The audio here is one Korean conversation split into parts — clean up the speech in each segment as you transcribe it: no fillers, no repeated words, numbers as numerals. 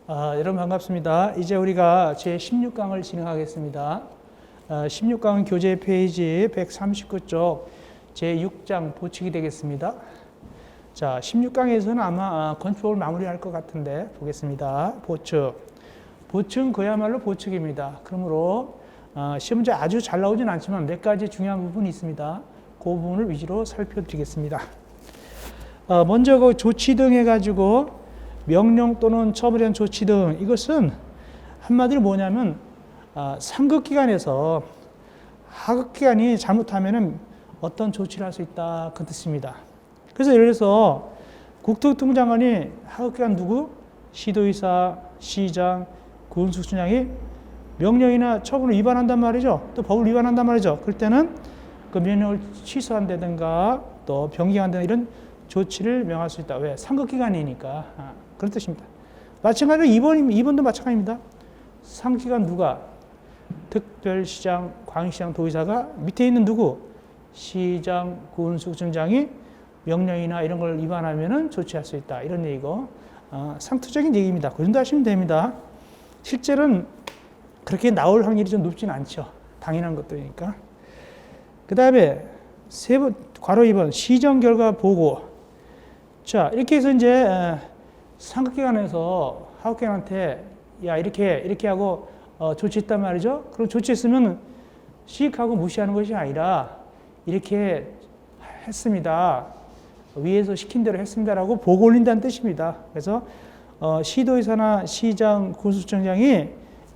여러분 반갑습니다. 이제 우리가 제 16강을 진행하겠습니다. 16강은 교재 페이지 139쪽 제6장 보충이 되겠습니다. 자, 16강에서는 아마 건축을 마무리할 것 같은데 보겠습니다. 보충. 보충 그야말로 보충입니다. 그러므로 시험 문제 아주 잘 나오진 않지만 몇 가지 중요한 부분이 있습니다. 그 부분을 위주로 살펴드리겠습니다. 먼저 그 조치 등 해가지고 명령 또는 처분에 대한 조치 등 이것은 한마디로 뭐냐면 상급기관에서 하급기관이 잘못하면 어떤 조치를 할 수 있다 그 뜻입니다. 그래서 예를 들어서 국토교통부 장관이 하급기관 누구? 시도의사, 시장, 군수청장이 명령이나 처분을 위반한단 말이죠. 또 법을 위반한단 말이죠. 그럴 때는 그 명령을 취소한다든가 또 변경한다든가 이런 조치를 명할 수 있다. 왜? 상급기관이니까. 그런 뜻입니다. 마찬가지로 2번도 마찬가지입니다. 상급기관 누가? 특별시장, 광역시장, 도의사가 밑에 있는 누구? 시장, 군수청장이 명령이나 이런 걸 위반하면 조치할 수 있다. 이런 얘기고 상투적인 얘기입니다. 그 정도 하시면 됩니다. 실제로는 그렇게 나올 확률이 좀 높진 않죠. 당연한 것들이니까. 그 다음에 괄호 2번 시정 결과 보고. 자, 이렇게 해서 이제 상급기관에서 하급기관한테 야 이렇게 하고 조치했단 말이죠. 그럼 조치했으면 씩하고 무시하는 것이 아니라 이렇게 했습니다. 위에서 시킨 대로 했습니다라고 보고 올린다는 뜻입니다. 그래서 시도의사나 시장, 군수청장이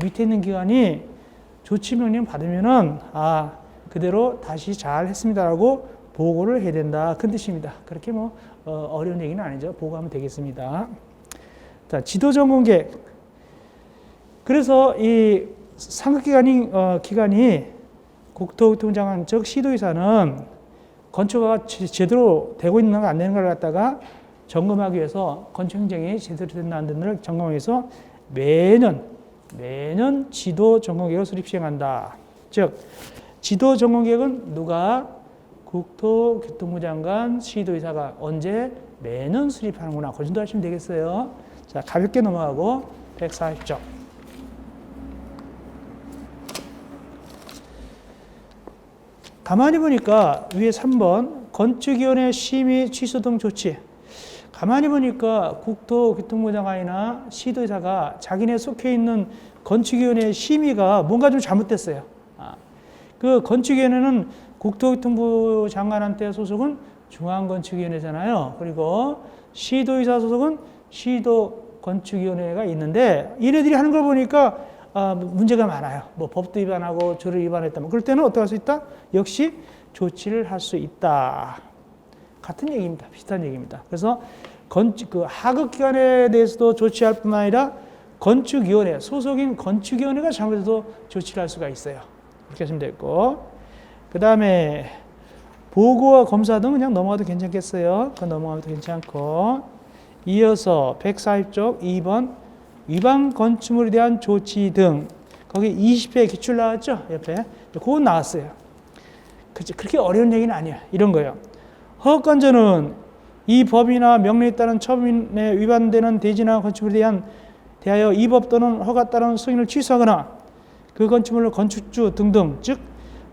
밑에 있는 기관이 조치 명령 받으면은 그대로 다시 잘 했습니다라고 보고를 해야 된다. 그 뜻입니다. 그렇게 어려운 얘기는 아니죠. 보고하면 되겠습니다. 자, 지도전공계획. 그래서 이 상급기관이 국토교통장관 즉 시도의사는 건축가 제대로 되고 있는가 안 되는가를 갖다가 점검하기 위해서 건축행정이 제대로 됐나 안 됐나를 점검하기 위해서 매년 지도전공계획을 수립 시행한다. 즉 지도전공계획은 누가? 국토교통부 장관, 시도의사가 언제? 매년 수립하는구나. 그 정도 하시면 되겠어요. 자, 가볍게 넘어가고 140쪽. 가만히 보니까 위에 3번 건축위원회 심의 취소 등 조치. 가만히 보니까 국토교통부 장관이나 시도의사가 자기네 속해 있는 건축위원회 심의가 뭔가 좀 잘못됐어요. 그 건축위원회는 국토교통부 장관한테 소속은 중앙건축위원회잖아요. 그리고 시도의사 소속은 시도건축위원회가 있는데 얘네들이 하는 걸 보니까 문제가 많아요. 법도 위반하고 조례 위반했다. 그럴 때는 어떻게 할 수 있다? 역시 조치를 할 수 있다. 같은 얘기입니다. 비슷한 얘기입니다. 그래서 그 하급기관에 대해서도 조치할 뿐만 아니라 건축위원회, 소속인 건축위원회가 잘못해도 조치를 할 수가 있어요. 이렇게 하시면 되고. 그 다음에 보고와 검사 등 그냥 넘어가도 괜찮겠어요. 그건 넘어가도 괜찮고. 이어서 140쪽 2번 위반 건축물에 대한 조치 등 거기 20회 기출 나왔죠? 옆에. 그건 나왔어요. 그렇게 어려운 얘기는 아니에요. 이런 거예요. 허가건조는 이 법이나 명령에 따른 처분에 위반되는 대지나 건축물에 대하여 이 법 또는 허가 따른 승인을 취소하거나 그 건축물을 건축주 등등 즉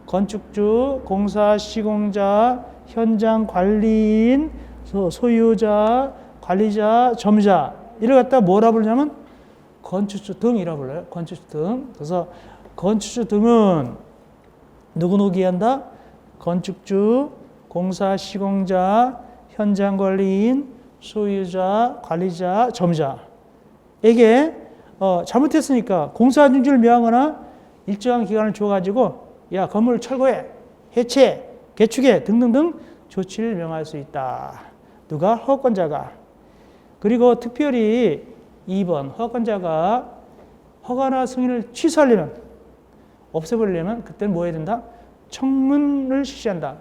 건축주, 공사, 시공자, 현장 관리인, 소유자, 관리자, 점유자 이를 갖다 뭐라 부르냐면 건축주 등이라 불러요. 건축주 등. 그래서 건축주 등은 누구 기한다? 건축주, 공사, 시공자, 현장 관리인, 소유자, 관리자, 점유자에게 잘못했으니까 공사 중지를 명하거나 일정한 기간을 줘가지고 야 건물을 철거해, 해체, 개축해 등등등 조치를 명할 수 있다. 누가? 허가권자가. 그리고 특별히 2번 허가권자가 허가나 승인을 취소하려면 없애버리려면 그때는 뭐 해야 된다? 청문을 실시한다.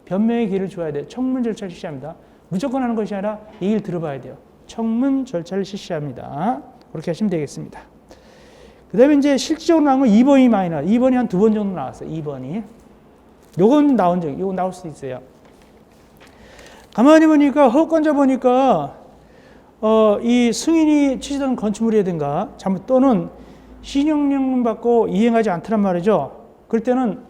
변명의 기회를 줘야 돼. 청문 절차를 실시합니다. 무조건 하는 것이 아니라 얘기를 들어봐야 돼요. 청문 절차를 실시합니다. 그렇게 하시면 되겠습니다. 그 다음에 이제 실질적으로 나온 건 2번이 많이 나와요. 2번이 한 2번 정도 나왔어요. 2번이. 요건 요건 나올 수도 있어요. 가만히 보니까 허가권자 보니까 이 승인이 취소된 건축물이라든가 잘못 또는 시행령을 받고 이행하지 않더란 말이죠. 그럴 때는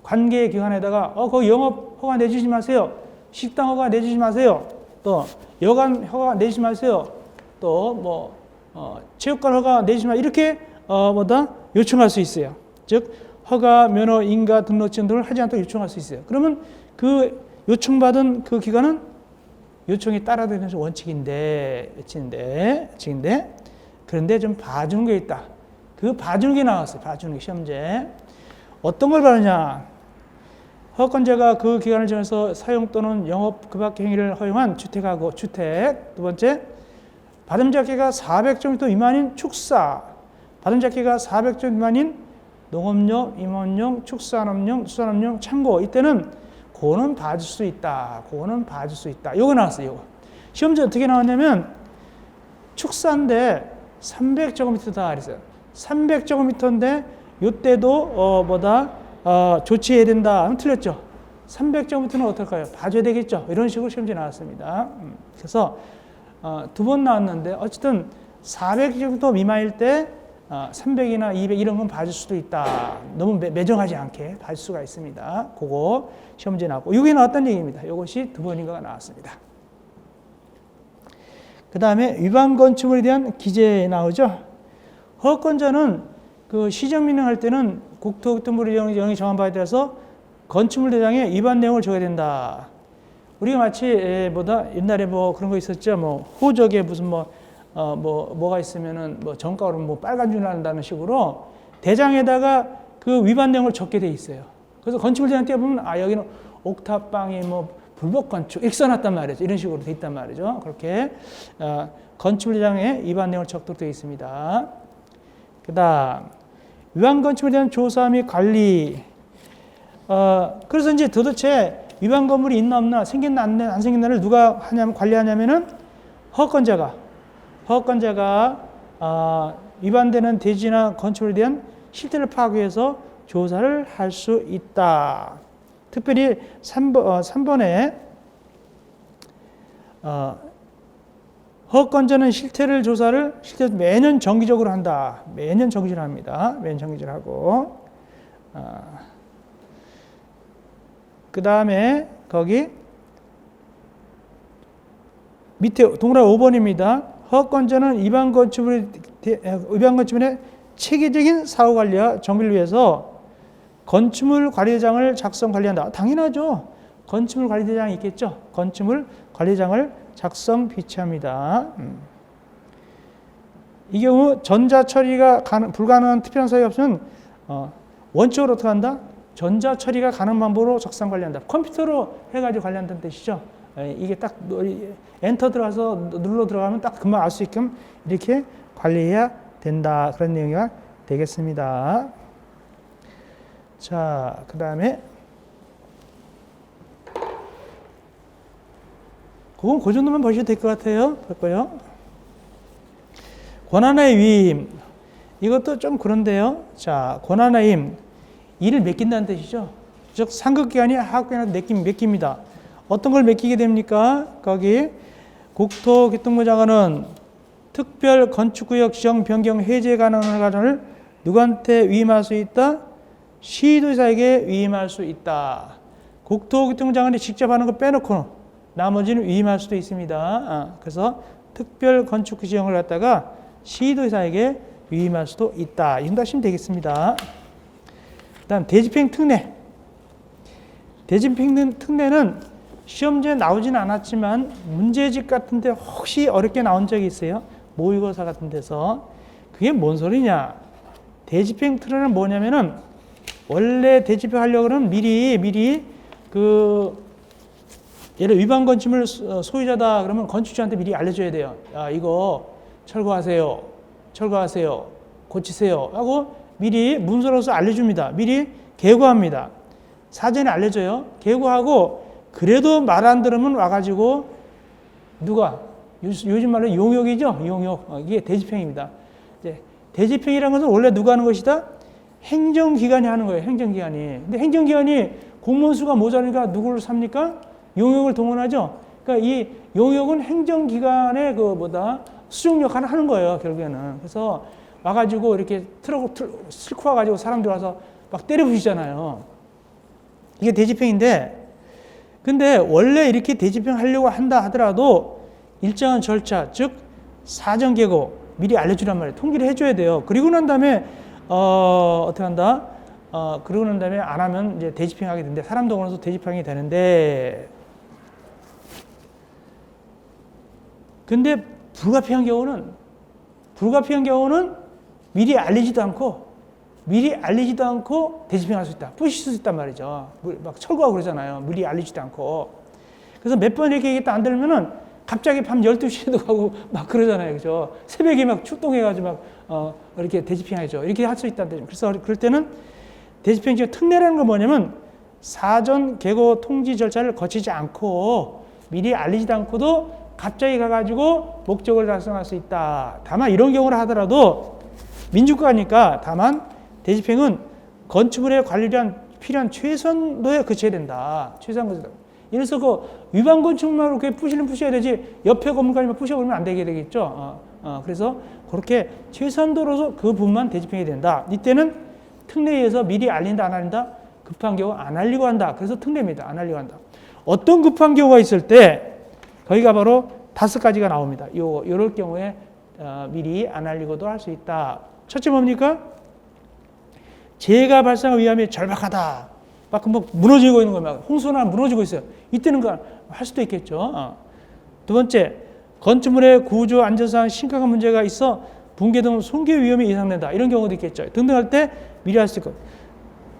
관계기관에다가 거기 영업 허가 내주지 마세요. 식당 허가 내주지 마세요. 또 여관 허가 내주지 마세요. 또 체육관 허가 내주지 마세요. 이렇게 요청할 수 있어요. 즉 허가, 면허, 인가, 등록증 등을 하지 않도록 요청할 수 있어요. 그러면 그 요청받은 그 기관은 요청에 따라야 되는 원칙인데 그런데 좀 봐주는 게 있다. 그 봐주는 게 나왔어요. 봐주는 게 시험제. 어떤 걸 봐느냐. 허가권자가 그 기간을 정해서 사용 또는 영업 그 밖의 행위를 허용한 주택하고 주택. 두 번째, 받음잡기가 400제곱미터 미만인 축사. 받음잡기가 400제곱미터 미만인 농업용, 임원용, 축산업용, 수산업용, 창고. 이때는 그거는 봐줄 수 있다. 그거는 봐줄 수 있다. 요거 나왔어요. 요거. 시험지 어떻게 나왔냐면 축사인데 300제곱미터다 그랬어요. 300제곱미터인데 요때도 조치해야 된다 하면 틀렸죠. 300제곱미터는 어떨까요? 봐줘야 되겠죠. 이런 식으로 시험지 나왔습니다. 그래서 두 번 나왔는데 어쨌든 400제곱미터 미만일 때 300이나 200 이런 건 봐줄 수도 있다. 너무 매정하지 않게 봐줄 수가 있습니다. 그거 시험지에 나왔고 이게 나왔다는 얘기입니다. 이것이 두 번인가가 나왔습니다. 그 다음에 위반 건축물에 대한 기재 나오죠. 허가권자는 그 시정명령 할 때는 국토교통부의 영이 정한 바에 따라서 건축물 대장에 위반 내용을 적어야 된다. 우리가 마치 옛날에 그런 거 있었죠. 호적에 무슨 뭐가 있으면은 정가로 빨간 줄 난다는 식으로 대장에다가 그 위반 내용을 적게 돼 있어요. 그래서 건축물 대장 떼보면 여기는 옥탑방이 불법 건축 이렇게 써놨단 말이죠. 이런 식으로 돼 있단 말이죠. 그렇게 건축물 대장에 위반 내용을 적도록 되어 있습니다. 그다음 위반 건축물에 대한 조사 및 관리. 그래서 이제 도대체 위반 건물이 있나 없나 생겼나 안 생겼나를 누가 관리하냐면은 허가권자가 위반되는 대지나 건축물에 대한 실태를 파악하기 위해서 조사를 할 수 있다. 특별히 3번에 허가권자는 실태를 매년 정기적으로 한다. 매년 정기적으로 합니다. 매년 정기적으로 하고 그 다음에 거기 밑에 동그라미 5번입니다. 허가권자는 위반 건축물의 체계적인 사후 관리와 정비를 위해서 건축물 관리대장을 작성 관리한다. 당연하죠. 건축물 관리대장이 있겠죠. 건축물 관리대장을 작성 비치합니다. 이 경우 전자 처리가 불가능한 특별한 사유가 없으면 원칙으로 어떻게 한다? 전자 처리가 가능한 방법으로 작성 관리한다. 컴퓨터로 해가지고 관리한다는 뜻이죠. 이게 딱 엔터 들어가서 눌러 들어가면 딱 금방 알 수 있게끔 이렇게 관리해야 된다. 그런 내용이 되겠습니다. 자, 그 다음에 그건 그 정도만 보셔도 될 것 같아요. 볼까요? 권한의 위임. 이것도 좀 그런데요. 자, 권한의 위임. 일을 맡긴다는 뜻이죠. 즉 상급기관이 하급기관한테 맡깁니다. 어떤 걸 맡기게 됩니까? 거기 국토교통부 장관은 특별 건축구역 지정 변경 해제 가능한 과정을 누구한테 위임할 수 있다? 시도지사에게 위임할 수 있다. 국토교통부 장관이 직접 하는 거 빼놓고 나머지는 위임할 수도 있습니다. 그래서 특별 건축구 지정을 갖다가 시도지사에게 위임할 수도 있다. 이 정도 하시면 되겠습니다. 그다음 대집행 특례. 대집행 특례는 시험지에 나오진 않았지만 문제집 같은데 혹시 어렵게 나온 적이 있어요. 모의고사 같은 데서. 그게 뭔 소리냐? 대집행 특례는 뭐냐면은 원래 대집행 하려고 그러면 미리 예를 위반 건축물 소유자다 그러면 건축주한테 미리 알려줘야 돼요. 야, 이거 철거하세요. 고치세요. 하고 미리 문서로서 알려줍니다. 미리 계고합니다. 사전에 알려줘요. 계고하고 그래도 말 안 들으면 와가지고 누가 요즘 말로 용역이죠. 용역. 이게 대집행입니다. 이제 대집행이라는 것은 원래 누가 하는 것이다? 행정기관이 하는 거예요. 행정기관이. 근데 행정기관이 공무원 수가 모자라니까 누구를 삽니까? 용역을 동원하죠. 그러니까 이 용역은 행정기관의 수정 역할을 하는 거예요, 결국에는. 그래서 와가지고 이렇게 트럭 싣고 와가지고 사람들 와서 막 때려 부시잖아요. 이게 대집행인데, 근데 원래 이렇게 대집행 하려고 한다 하더라도 일정한 절차, 즉 사전 계고 미리 알려주란 말이에요. 통지를 해줘야 돼요. 그리고 난 다음에 어떻게 한다? 그러고 난 다음에 안 하면 이제 대집행하게 되는데, 사람 동원해서 대집행이 되는데, 근데 불가피한 경우는 미리 알리지도 않고 대집행할 수 있다. 부실 수 있단 말이죠. 막 철거하고 그러잖아요. 미리 알리지도 않고. 그래서 몇 번 이렇게 얘기했다 안 들으면은 갑자기 밤 12시에도 가고 막 그러잖아요. 그죠? 새벽에 막 출동해가지고 막, 이렇게 대집행하죠. 이렇게 할 수 있다는. 그래서 그럴 때는 대집행 중 특례라는 건 뭐냐면 사전 계고 통지 절차를 거치지 않고 미리 알리지도 않고도 갑자기 가가지고 목적을 달성할 수 있다. 다만 이런 경우를 하더라도 민주국가니까 다만 대집행은 건축물의 관리에 필요한 최선도에 그쳐야 된다. 최선도에. 예를 들어서 그 위반 건축물로 부셔야 되지 옆에 건물까지만 부셔버리면 안 되게 되겠죠. 그래서 그렇게 최선도로서 그 부분만 대집행이 된다. 이때는 특례에 의해서 미리 알린다 안 알린다? 급한 경우 안 알리고 한다. 그래서 특례입니다. 안 알리고 한다. 어떤 급한 경우가 있을 때 거기가 바로 5가지가 나옵니다. 요럴 경우에 미리 안 알리고도 할 수 있다. 첫째 뭡니까? 재해가 발생할 위험이 절박하다. 막 무너지고 있는 거예요. 막 홍수나 무너지고 있어요. 이때는 그거 할 수도 있겠죠. 두 번째, 건축물의 구조 안전상 심각한 문제가 있어 붕괴 등 손괴 위험이 예상된다. 이런 경우도 있겠죠. 등등 할 때 미리 할 수 있고.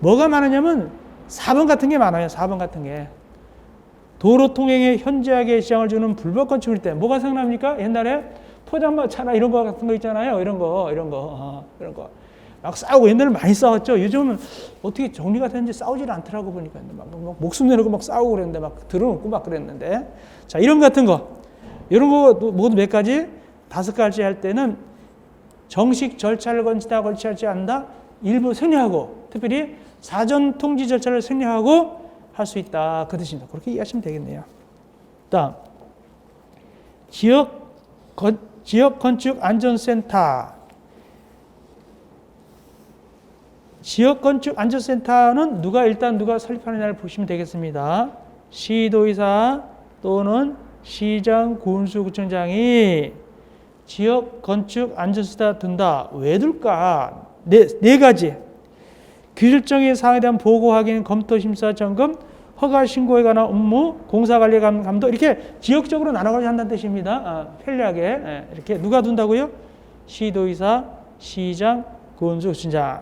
뭐가 많으냐면 4번 같은 게 많아요. 4번 같은 게. 도로 통행에 현저하게 지장을 주는 불법 건축일 때 뭐가 생각납니까? 옛날에 포장마차나 이런 거 같은 거 있잖아요. 이런 거. 막 싸우고 옛날에 많이 싸웠죠. 요즘은 어떻게 정리가 되는지 싸우질 않더라고 보니까. 막 목숨 내놓고 막 싸우고 그랬는데 막 들어놓고 막 그랬는데. 자, 이런 같은 거. 이런 거 모두 몇 가지? 5가지 할 때는 정식 절차를 걸치지 않는다. 일부 생략하고, 특별히 사전 통지 절차를 생략하고 할 수 있다. 그 뜻입니다. 그렇게 이해하시면 되겠네요. 다음, 지역 건축 안전센터. 지역 건축 안전센터는 누가 설립하느냐를 보시면 되겠습니다. 시도의사 또는 시장, 군수구청장이 지역 건축 안전센터 든다. 왜 둘까? 네 가지. 규율적인 사항에 대한 보고, 확인, 검토, 심사, 점검, 허가, 신고에 관한 업무, 공사관리, 감독, 이렇게 지역적으로 나눠가지고 한다는 뜻입니다. 편리하게. 이렇게 누가 둔다고요? 시도의사, 시장, 군수구청장.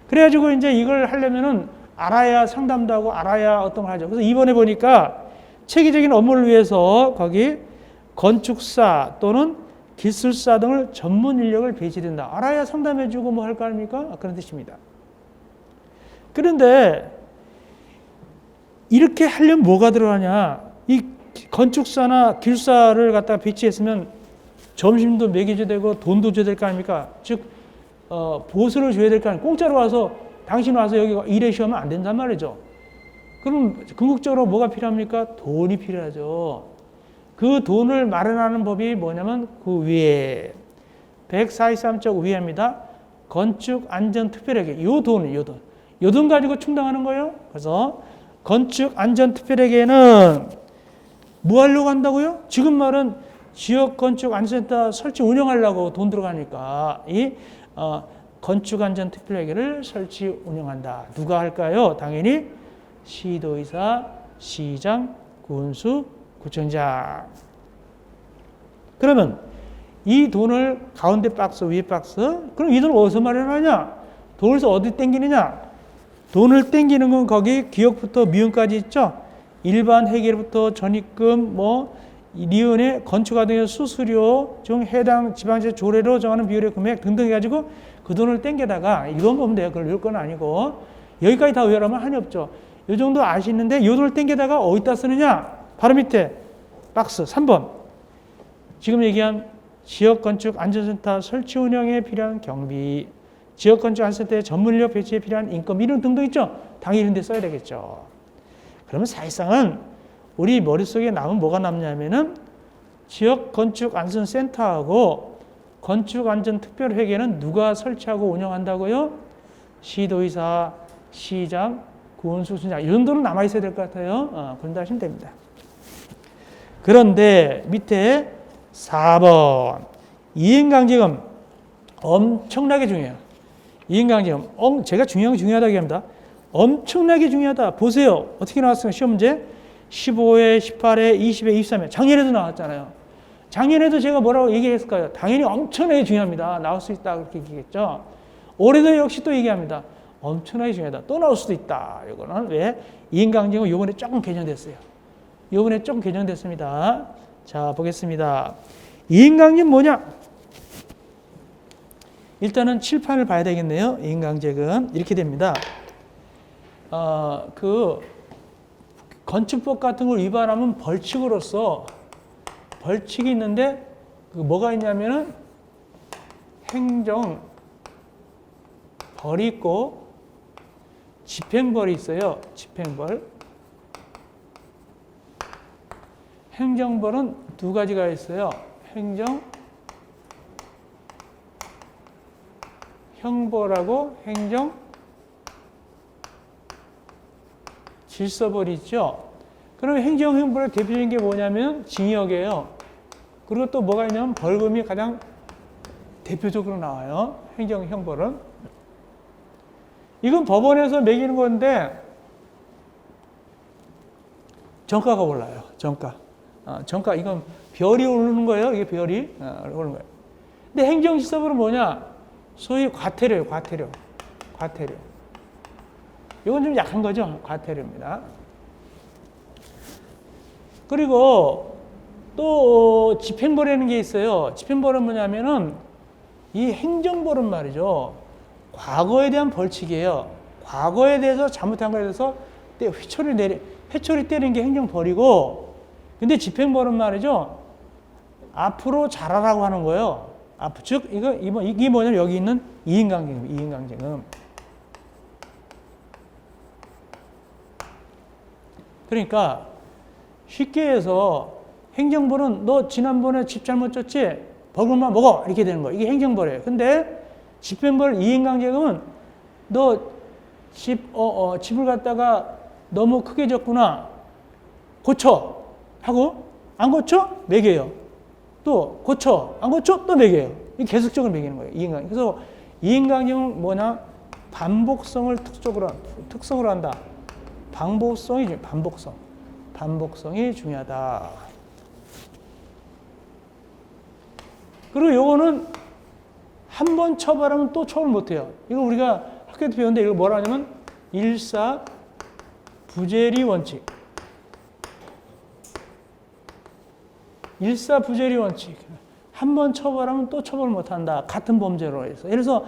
그래가지고 이제 이걸 하려면은 알아야 상담도 하고 알아야 어떤 걸 하죠. 그래서 이번에 보니까 체계적인 업무를 위해서 거기 건축사 또는 기술사 등을 전문 인력을 배치된다. 알아야 상담해주고 뭐 할 거 아닙니까? 그런 뜻입니다. 그런데 이렇게 하려면 뭐가 들어가냐? 이 건축사나 기술사를 갖다가 배치했으면 점심도 먹여줘야 되고 돈도 줘야 될 거 아닙니까? 즉 보수를 줘야 될 거 아닙니까? 공짜로 와서 당신 와서 여기 일하시면 안 된단 말이죠. 그럼 궁극적으로 뭐가 필요합니까? 돈이 필요하죠. 그 돈을 마련하는 법이 뭐냐면 그 위에 143쪽 위에입니다. 건축안전특별회계. 요 돈 가지고 충당하는 거예요. 그래서 건축안전특별회계는 뭐 하려고 한다고요? 지금 말은 지역건축안전센터 설치 운영하려고 돈 들어가니까 이 건축안전특별회계를 설치 운영한다. 누가 할까요? 당연히 시도의사, 시장, 군수, 구청장. 그러면 이 돈을 가운데 박스, 위에 박스, 그럼 이 돈을 어디서 마련하냐? 돈을 어디 땡기느냐? 돈을 땡기는 건 거기 기역부터 미음까지 있죠? 일반 회계로부터 전입금, 리은의 건축가 등의 수수료 중 해당 지방세 조례로 정하는 비율의 금액 등등 해가지고 그 돈을 땡겨다가 이건 보면 돼요. 그걸 외울 건 아니고. 여기까지 다 외우라면 한이 없죠. 이 정도 아시는데 이 돈을 땡겨다가 어디다 쓰느냐? 바로 밑에 박스 3번. 지금 얘기한 지역건축안전센터 설치 운영에 필요한 경비, 지역건축안전센터의 전문인력 배치에 필요한 인건비 이런 등등 있죠. 당연히 이런 데 써야 되겠죠. 그러면 사실상은 우리 머릿속에 남은 뭐가 남냐면은 지역건축안전센터하고 건축안전특별회계는 누가 설치하고 운영한다고요? 시도의사, 시장, 구원수순장 이 정도는 남아있어야 될 것 같아요. 그런다 하시면 됩니다. 그런데 밑에 4번 이행강제금 엄청나게 중요해요. 이행강제금 제가 중요하다고 합니다. 엄청나게 중요하다. 보세요. 어떻게 나왔어요? 시험 문제 15회, 18회, 20회, 23회 작년에도 나왔잖아요. 작년에도 제가 뭐라고 얘기했을까요? 당연히 엄청나게 중요합니다. 나올 수 있다 그렇게 얘기했죠. 올해도 역시 또 얘기합니다. 엄청나게 중요하다. 또 나올 수도 있다. 이거는 왜? 이행강제금은 이번에 조금 개정됐어요. 이번에 조금 개정됐습니다. 자, 보겠습니다. 이행강제금 뭐냐? 일단은 칠판을 봐야 되겠네요. 이행강제금 이렇게 됩니다. 건축법 같은 걸 위반하면 벌칙으로서 벌칙이 있는데 뭐가 있냐면은 행정 벌이 있고 집행벌이 있어요. 집행벌. 행정벌은 두 가지가 있어요. 형벌하고 행정 질서벌이 있죠. 그러면 행정형벌의 대표적인 게 뭐냐면 징역이에요. 그리고 또 뭐가 있냐면 벌금이 가장 대표적으로 나와요. 행정형벌은. 이건 법원에서 매기는 건데 정가가 올라요. 정가. 정가 이건 별이 오르는 거예요. 이게 별이 오르는 거예요. 근데 행정질서벌은 뭐냐? 소위 과태료예요. 과태료. 이건 좀 약한 거죠. 과태료입니다. 그리고 또 집행벌이라는 게 있어요. 집행벌은 뭐냐면은 이 행정벌은 말이죠. 과거에 대한 벌칙이에요. 과거에 대해서 잘못한 거에 대해서 회초리 때리는 게 행정벌이고, 근데 집행벌은 말이죠. 앞으로 잘하라고 하는 거예요. 즉 이게 뭐냐면 여기 있는 이행강제금. 그러니까 쉽게 해서 행정벌은 너 지난번에 집 잘못 졌지? 벌금만 먹어. 이렇게 되는 거예요. 이게 행정벌이에요. 근데 집행벌 이행강제금은 너 집을 갖다가 너무 크게 졌구나. 고쳐. 하고 안 고쳐? 매겨요. 또 고쳐. 안 고쳐? 또 매겨요. 이게 계속적으로 매기는 거예요. 이행강제금. 그래서 이행강제금은 뭐냐? 반복성을 특성으로 한다. 반복성이 중요하다. 그리고 요거는 한 번 처벌하면 또 처벌 못 해요. 이거 우리가 학교 때 배웠는데 이거 뭐라 하냐면 일사부재리 원칙. 한 번 처벌하면 또 처벌 못 한다. 같은 범죄로 해서. 예를 들어서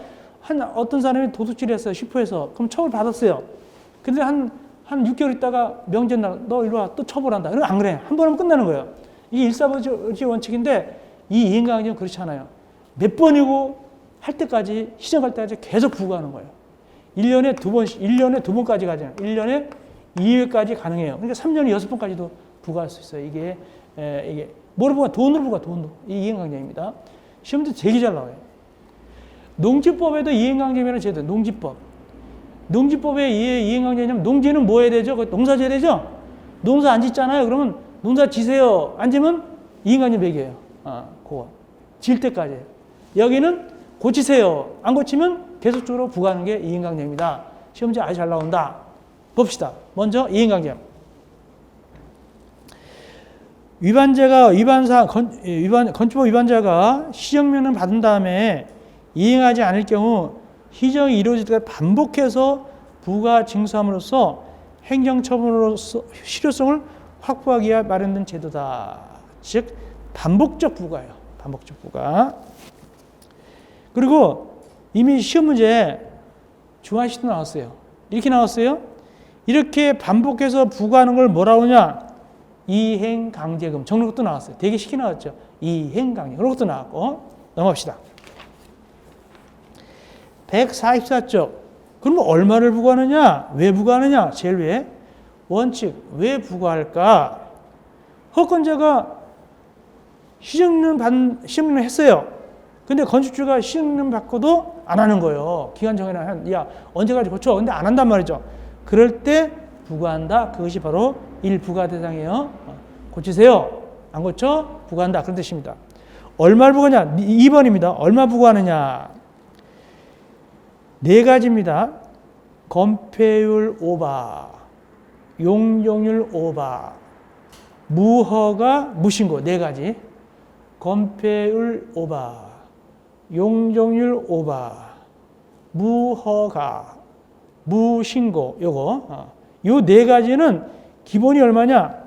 어떤 사람이 도둑질했어요. 슈퍼에서. 그럼 처벌 받았어요. 근데 한 6개월 있다가 명제날 너 이리 와 또 처벌한다. 그럼 안 그래. 한 번 하면 끝나는 거예요. 이게 일사부재 원칙인데 이 이행강제는 그렇지 않아요. 몇 번이고 할 때까지 시정할 때까지 계속 부과하는 거예요. 1년에 두 번까지 가잖아요. 1년에 2회까지 가능해요. 그러니까 3년에 6번까지도 부과할 수 있어요. 이게 뭐로 부과? 돈으로 부과. 이 이행강제입니다. 시험도 되게 잘 나와요. 농지법에도 이행강제라는 제도, 농지법에 이행강제냐면 농지는 뭐 해야 되죠? 농사 지어야 되죠? 농사 안 짓잖아요. 그러면 농사 지세요. 안 지면 이행강제 매겨요. 그거. 질 때까지. 여기는 고치세요. 안 고치면 계속적으로 부과하는 게 이행강제입니다. 시험지 아주 잘 나온다. 봅시다. 먼저 이행강제. 건축법 위반자가 시정명령을 받은 다음에 이행하지 않을 경우 시정이 이루어질 때까지 반복해서 부가 징수함으로써 행정처분으로서 실효성을 확보하기 위해 마련된 제도다. 즉 반복적 부가예요. 반복적 부가. 그리고 이미 시험 문제 중하시도 나왔어요. 이렇게 나왔어요. 이렇게 반복해서 부과하는 걸 뭐라고 하냐? 이행강제금. 정말 것도 나왔어요. 되게 쉽게 나왔죠. 이행강제금. 그런 것도 나왔고. 넘어갑시다. 144쪽. 그럼 얼마를 부과하느냐? 왜 부과하느냐? 제일 왜? 원칙. 왜 부과할까? 허권자가 시정료는 했어요. 근데 건축주가 시정료 받고도 안 하는 거예요. 기간 정해놔. 야, 언제까지 고쳐? 근데 안 한단 말이죠. 그럴 때 부과한다. 그것이 바로 1부과 대상이에요. 고치세요. 안 고쳐? 부과한다. 그런 뜻입니다. 얼마를 부과하냐? 2번입니다. 얼마 부과하느냐? 네 가지입니다. 건폐율 오바, 용적률 오바, 무허가, 무신고 네 가지. 건폐율 오바, 용적률 오바, 무허가, 무신고 요거 요 네 가지는 기본이 얼마냐?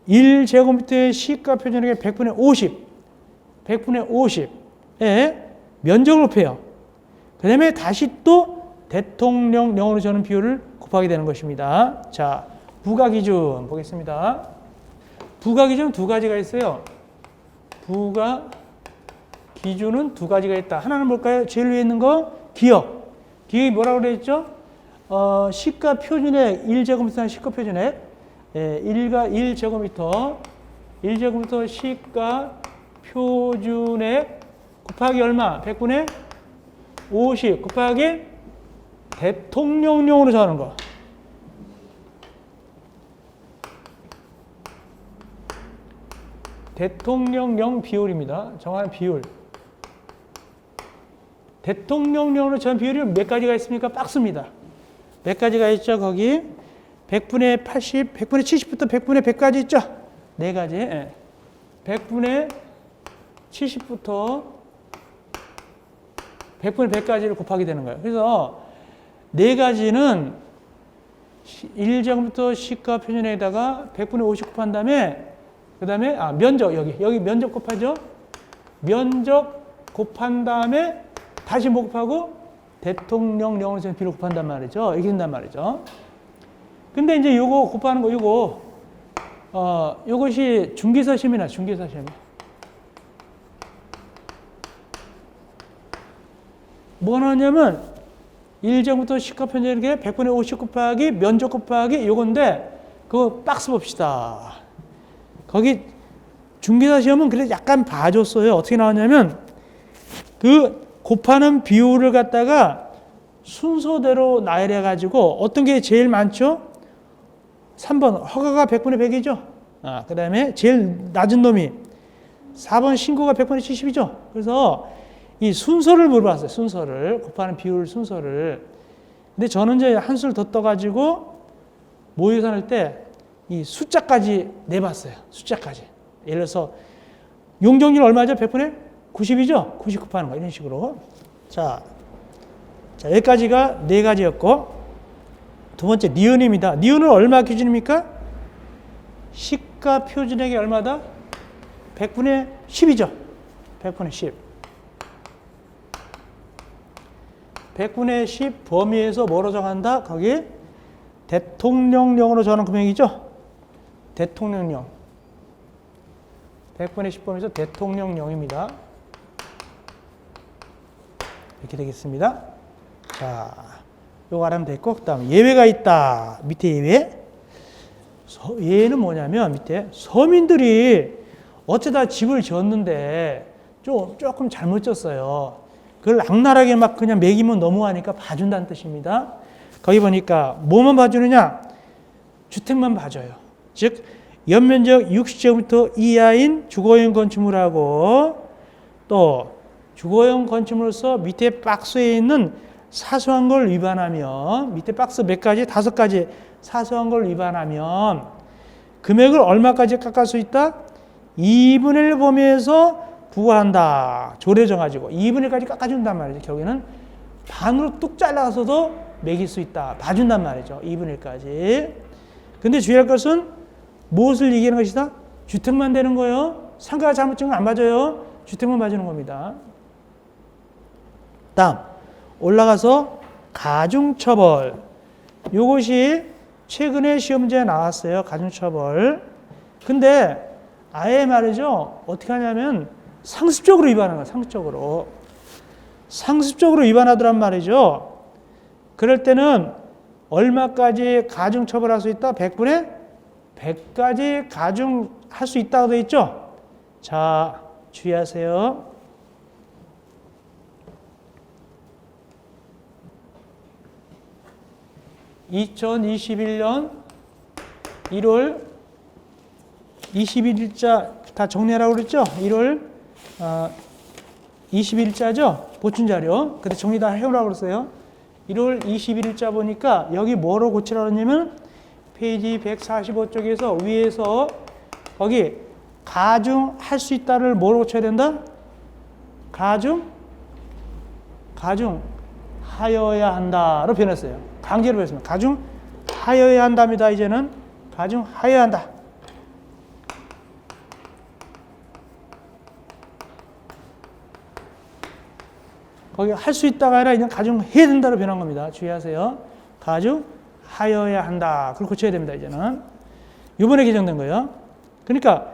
1제곱미터의 시가 표준액의 100분의 50, 100분의 50에 면적을 곱해요. 그 다음에 다시 또 대통령령으로 저는 비율을 곱하게 되는 것입니다. 자, 부가기준 보겠습니다. 부가기준 두 가지가 있어요. 부가기준은 두 가지가 있다. 하나는 뭘까요? 제일 위에 있는 거 기억. 기억이 뭐라고 그랬죠? 시가 표준액 1제곱미터 시가 표준액 1제곱미터 시가 표준액 곱하기 얼마? 100분의 50 곱하기 대통령령으로 정하는 거. 대통령령 비율입니다. 정하는 비율. 대통령령으로 정한 비율이 몇 가지가 있습니까? 박스입니다. 몇 가지가 있죠? 거기 100분의 80, 100분의 70부터 100분의 100까지 있죠? 네 가지. 100분의 70부터 100분의 100까지를 곱하게 되는 거예요. 그래서 네 가지는 1제곱부터 시가 표준에다가 100분의 50 곱한 다음에 그 다음에 면적 여기 면적 곱하죠. 면적 곱한 다음에 다시 뭐 곱하고 대통령령으로 저는 비를 곱한단 말이죠. 이렇게 된단 말이죠. 근데 이제 요거 곱하는 거 요것이 중개사 시험이나 중개사 시험. 뭐가 나왔냐면 1제곱부터 시가 표준액의 100분의 50 곱하기 면적 곱하기 요건데 그거 박스 봅시다. 거기 중개사 시험은 그래도 약간 봐줬어요. 어떻게 나왔냐면 그 곱하는 비율을 갖다가 순서대로 나열해 가지고 어떤 게 제일 많죠? 3번 허가가 100분의 100이죠. 그 다음에 제일 낮은 놈이 4번 신고가 100분의 70이죠. 그래서 이 순서를 물어봤어요. 순서를 곱하는 비율 순서를. 근데 저는 이제 한 수를 더 떠가지고 모의고사 때 이 숫자까지 내봤어요. 숫자까지. 예를 들어서 용적률 얼마죠? 100분의 90이죠? 90 곱하는 거 이런 식으로. 자 여기까지가 네 가지였고 두 번째 니은입니다. 니은은 얼마 기준입니까? 시가 표준액이 얼마다? 100분의 10이죠. 100분의 10. 100분의 10 범위에서 뭐로 정한다? 거기 대통령령으로 정하는 금액이죠. 대통령령. 100분의 10 범위에서 대통령령입니다. 이렇게 되겠습니다. 자, 요거 알아면 됐고, 그 다음 예외가 있다. 밑에 예외. 예외는 뭐냐면 밑에 서민들이 어쩌다 집을 지었는데 조금 잘못 지었어요. 그걸 악랄하게 막 그냥 매기면 너무하니까 봐준다는 뜻입니다. 거기 보니까 뭐만 봐주느냐? 주택만 봐줘요. 즉 연면적 60제곱미터 이하인 주거용 건축물하고 또 주거용 건축물로서 밑에 박스에 있는 사소한 걸 위반하면 밑에 박스 몇 가지? 5가지 사소한 걸 위반하면 금액을 얼마까지 깎을 수 있다? 2분의 1 범위에서 부과한다. 조례 정가지고 2분의 1까지 깎아준단 말이죠. 결국에는 반으로 뚝 잘라서도 매길 수 있다. 봐준단 말이죠. 2분의 1까지. 근데 주의할 것은 무엇을 얘기하는 것이다? 주택만 되는 거예요. 상가가 잘못 지은 건 안 맞아요. 주택만 봐주는 겁니다. 다음 올라가서 가중처벌. 이것이 최근에 시험지에 나왔어요. 가중처벌. 근데 아예 말이죠. 어떻게 하냐면 상습적으로 위반하는 거야. 상습적으로. 상습적으로 위반하더란 말이죠. 그럴 때는 얼마까지 가중처벌할 수 있다? 100분의 100까지 가중할 수 있다고 되어 있죠? 자, 주의하세요. 2021년 1월 21일자 다 정리하라고 그랬죠? 1월 21일자죠? 보충자료. 그때 정리 다 해오라고 그랬어요. 1월 21일자 보니까 여기 뭐로 고치라고 했냐면 페이지 145쪽에서 위에서 거기 가중할 수 있다를 뭐로 고쳐야 된다? 가중하여야 한다로 변했어요. 강제로 변했습니다. 가중하여야 한답니다. 이제는 가중하여야 한다. 거기 할 수 있다가 아니라 그냥 가중해야 된다로 변한 겁니다. 주의하세요. 가중하여야 한다. 그걸 고쳐야 됩니다. 이제는. 이번에 개정된 거예요. 그러니까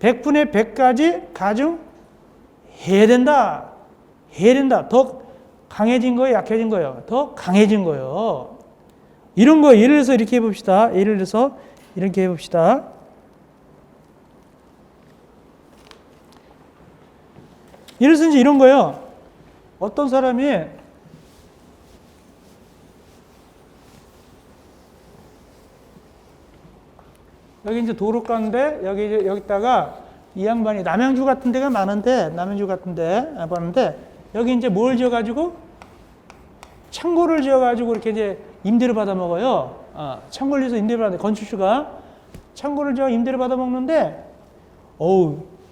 100분의 100까지 가중해야 된다. 해야 된다. 더 강해진 거예요? 약해진 거예요? 더 강해진 거예요. 이런 거 예를 들어서 이렇게 해봅시다. 예를 들어서 이렇게 해봅시다. 예를 들어서 이제 이런 거예요. 어떤 사람이 여기 이제 도로가인데 여기다가 이 양반이 남양주 같은 데가 많은데 남양주 같은 데 봤는데 여기 이제 뭘 지어가지고 창고를 지어가지고 이렇게 이제 임대를 받아 먹어요. 창고를 지어서 임대를 받아 건축주가 창고를 지어 임대를 받아 먹는데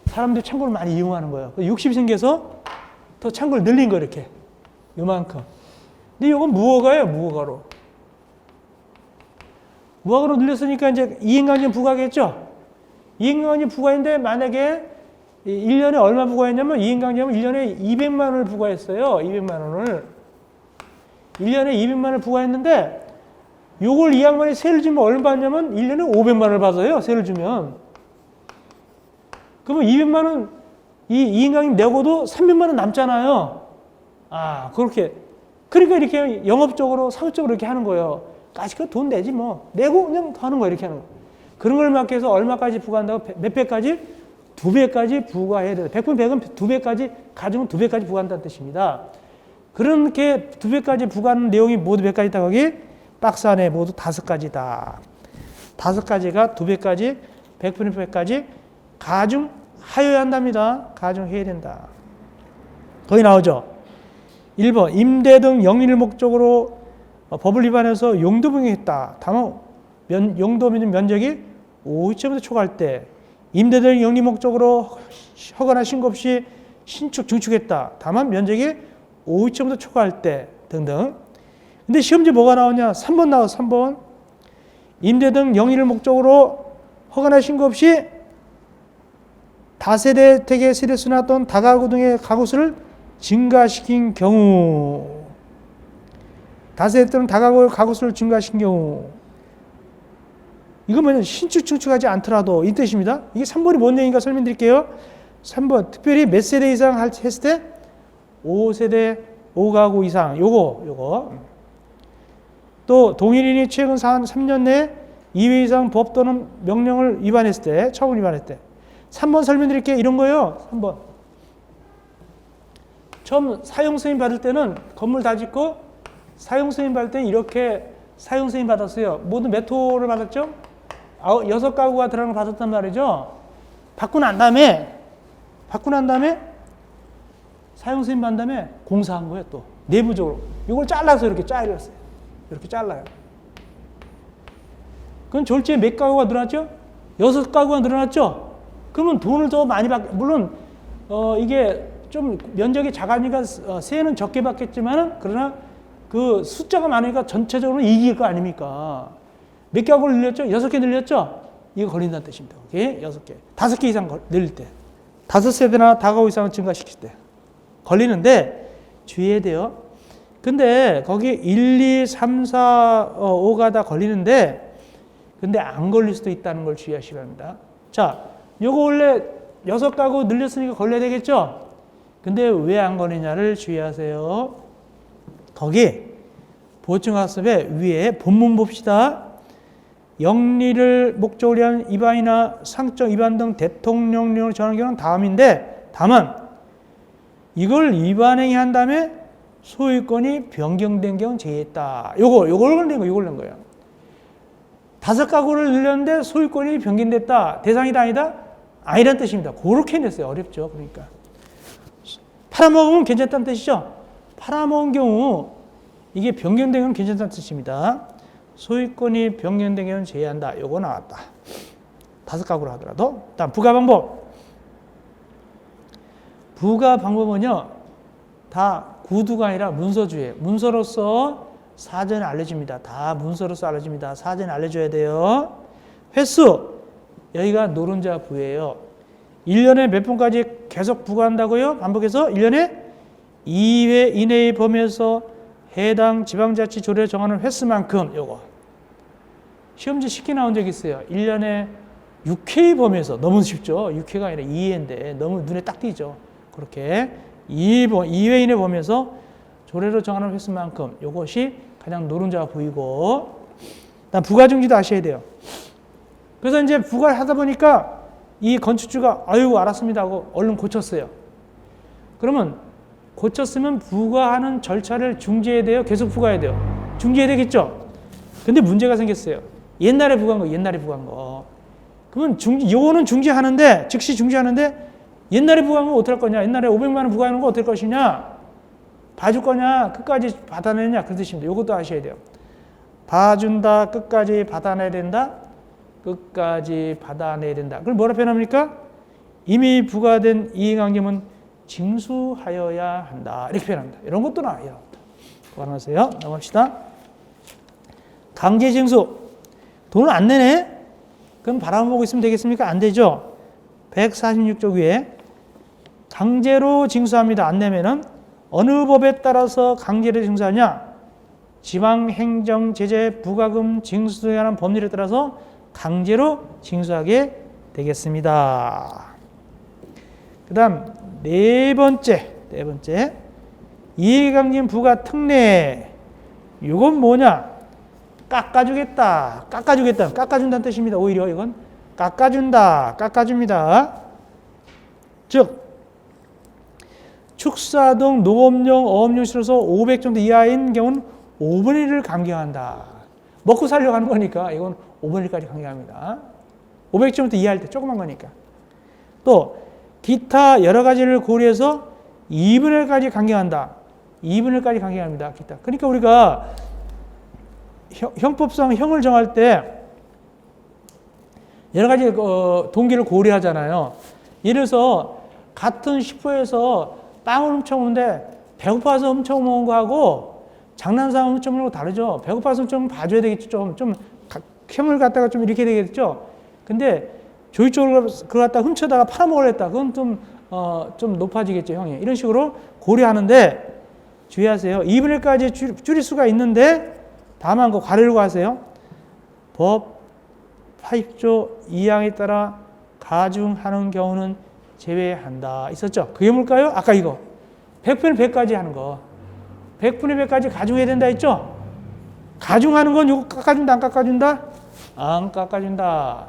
사람들이 창고를 많이 이용하는 거예요. 욕심이 생겨서 더 창고를 늘린 거 이렇게 요만큼. 근데 이건 무허가예요. 무허가로 늘렸으니까 이제 이행강제는 부과하겠죠. 이행강제 부과인데 만약에 1년에 얼마 부과했냐면 이행강제는 1년에 200만 원을 부과했어요. 200만 원을. 1년에 200만 원을 부과했는데 요걸 이 양반이 세를 주면 얼마 받냐면 1년에 500만 원을 받아요. 세를 주면. 그러면 200만 원 이 이행강제 내고도 300만 원 남잖아요. 그렇게. 그러니까 이렇게 영업적으로 사업적으로 이렇게 하는 거예요. 까짓거 돈 내지 뭐. 내고 그냥 하는 거예요. 이렇게 하는 거. 그런 걸 막기 위해서 얼마까지 부과한다고? 몇 배까지? 2배까지 부과해야 돼요. 100분 100은 2배까지, 가중은 2배까지 부과한다는 뜻입니다. 그렇게 2배까지 부과하는 내용이 모두 몇 가지 있다 거기? 박스 안에 모두 5가지다. 5가지가 2배까지, 100분의 100까지 가중하여야 한답니다. 가중해야 된다. 거기 나오죠. 1번 임대 등 영리를 목적으로 법을 위반해서 용도 변경했다. 다만 용도 면적이 5층부터 초과할 때 임대 등 영리 목적으로 허가나 신고 없이 신축 증축했다. 다만 면적이 5층부터 초과할 때 등등. 근데 시험지 뭐가 나오냐? 3번 나와서 3번 임대 등 영리를 목적으로 허가나 신고 없이 다세대 택의 세대수나 또는 다가구 등의 가구수를 증가시킨 경우, 다세대 또는 다가구 가구수를 증가시킨 경우, 이거 뭐냐? 신축 증축하지 않더라도 이 뜻입니다. 이게 3번이 뭔 얘기인가 설명드릴게요. 3번 특별히 몇 세대 이상 했을 때 5세대 5가구 이상 요거 또 동일인이 최근 3년 내에 2회 이상 법 또는 명령을 위반했을 때, 처분 위반했을 때. 3번 설명드릴게요. 이런 거예요. 3번. 처음 사용승인 받을 때는 건물 다 짓고 사용승인 받을 때는 이렇게 사용승인 받았어요. 모두 몇 호를 받았죠? 6가구가 들어가는 걸 받았단 말이죠. 받고 난 다음에 사용승인 받은 다음에 공사한 거예요. 또 내부적으로. 이걸 잘라서 이렇게 잘랐어요. 이렇게 잘라요. 그럼 졸지에 몇 가구가 늘어났죠? 6가구가 늘어났죠? 그러면 돈을 더 많이 물론 이게 좀 면적이 작으니까 세는 적게 받겠지만 그러나 그 숫자가 많으니까 전체적으로 이길 거 아닙니까? 몇 가구를 늘렸죠? 6개 늘렸죠? 이거 걸린다는 뜻입니다. 오케이? 6개. 5개 이상 늘릴 때. 5세대나 다가구 이상을 증가시킬 때. 걸리는데 주의해야 돼요. 근데 거기 1, 2, 3, 4, 5가 다 걸리는데 근데 안 걸릴 수도 있다는 걸 주의하시기 바랍니다. 자, 요거 원래 6가구 늘렸으니까 걸려야 되겠죠? 근데 왜 안 걸리냐를 주의하세요. 거기 보충학습의 위에 본문 봅시다. 영리를 목적으로 한 위반이나 상적 위반 등 대통령령을 정하는 경우는 다음인데, 다만 이걸 위반행위 한 다음에 소유권이 변경된 경우는 제외했다. 요걸 낸 거예요. 5가구를 늘렸는데 소유권이 변경됐다. 대상이다 아니다? 아니란 뜻입니다. 그렇게 냈어요. 어렵죠. 그러니까. 팔아먹으면 괜찮다는 뜻이죠. 팔아먹은 경우 이게 변경된 경우는 괜찮다는 뜻입니다. 소유권이 변경된 경우는 제외한다. 요거 나왔다. 5가구로 하더라도. 다음 부과 방법. 부과 방법은요. 다 구두가 아니라 문서주예요. 문서로서 사전에 알려줍니다. 다 문서로서 알려줍니다. 사전에 알려줘야 돼요. 횟수. 여기가 노른자 부예요. 1년에 몇 번까지 계속 부과한다고요? 반복해서 1년에 2회 이내의 범위에서 해당 지방자치 조례에 정하는 횟수만큼 요거. 시험지 쉽게 나온 적이 있어요. 1년에 6회의 범위에서. 너무 쉽죠? 6회가 아니라 2회인데 너무 눈에 딱 띄죠. 그렇게 2회 이내 범위에서 조례로 정하는 횟수만큼 요것이 가장 노른자 부이고, 다음 부가중지도 아셔야 돼요. 그래서 이제 부과를 하다 보니까 이 건축주가 아유 알았습니다 하고 얼른 고쳤어요. 그러면 고쳤으면 부과하는 절차를 중지해야 돼요? 계속 부과해야 돼요? 중지해야 되겠죠? 근데 문제가 생겼어요. 옛날에 부과한 거. 그러면 요거는 중지하는데, 즉시 중지하는데 옛날에 부과한 거 어떻게 할 거냐? 옛날에 500만 원 부과하는 거 어떻게 할 것이냐? 봐줄 거냐? 끝까지 받아내냐? 그런 뜻입니다. 이것도 아셔야 돼요. 봐준다, 끝까지 받아내야 된다, 끝까지 받아내야 된다. 그럼 뭐라 표현합니까? 이미 부과된 이행강점은 징수하여야 한다. 이렇게 표현합니다. 이런 것도 나와요. 고안하세요. 넘어갑시다. 강제징수. 돈을 안 내네? 그럼 바라보고 있으면 되겠습니까? 안 되죠. 146조 위에 강제로 징수합니다. 안 내면은 어느 법에 따라서 강제로 징수하냐? 지방행정제재 부과금 징수 등에 관한 법률에 따라서 강제로 징수하게 되겠습니다. 그 다음 네 번째 이해강진 부과 특례. 이건 뭐냐? 깎아준다는 뜻입니다. 오히려 이건 깎아줍니다. 즉 축사 등 농업용, 어업용 시로서 500 정도 이하인 경우는 5분의 1을 강경한다. 먹고 살려고 하는 거니까 이건 5분의 1까지 강경합니다. 500 정도 이하일 때 조그만 거니까. 또 기타 여러 가지를 고려해서 2분의 1까지 강경한다. 2분의 1까지 강경합니다. 기타. 그러니까 우리가 형법상 형을 정할 때 여러 가지 동기를 고려하잖아요. 예를 들어서 같은 10호에서 빵을 훔쳐오는데 배고파서 훔쳐먹은 거하고 장난삼아 훔쳐먹는 거 다르죠. 배고파서 좀 봐줘야 되겠죠. 좀 형을 갖다가 좀 이렇게 되겠죠. 근데 조직적으로 그걸 갖다가 훔쳐다가 팔아먹으려 했다. 그건 좀 높아지겠죠, 형이. 이런 식으로 고려하는데 주의하세요. 2분의 1까지 줄일 수가 있는데 다만 그 가르려고 하세요. 법 80조 2항에 따라 가중하는 경우는 제외한다. 있었죠? 그게 뭘까요? 아까 이거. 100분의 100까지 하는 거. 100분의 100까지 가중해야 된다 했죠? 가중하는 건 이거 깎아준다, 안 깎아준다? 안 깎아준다.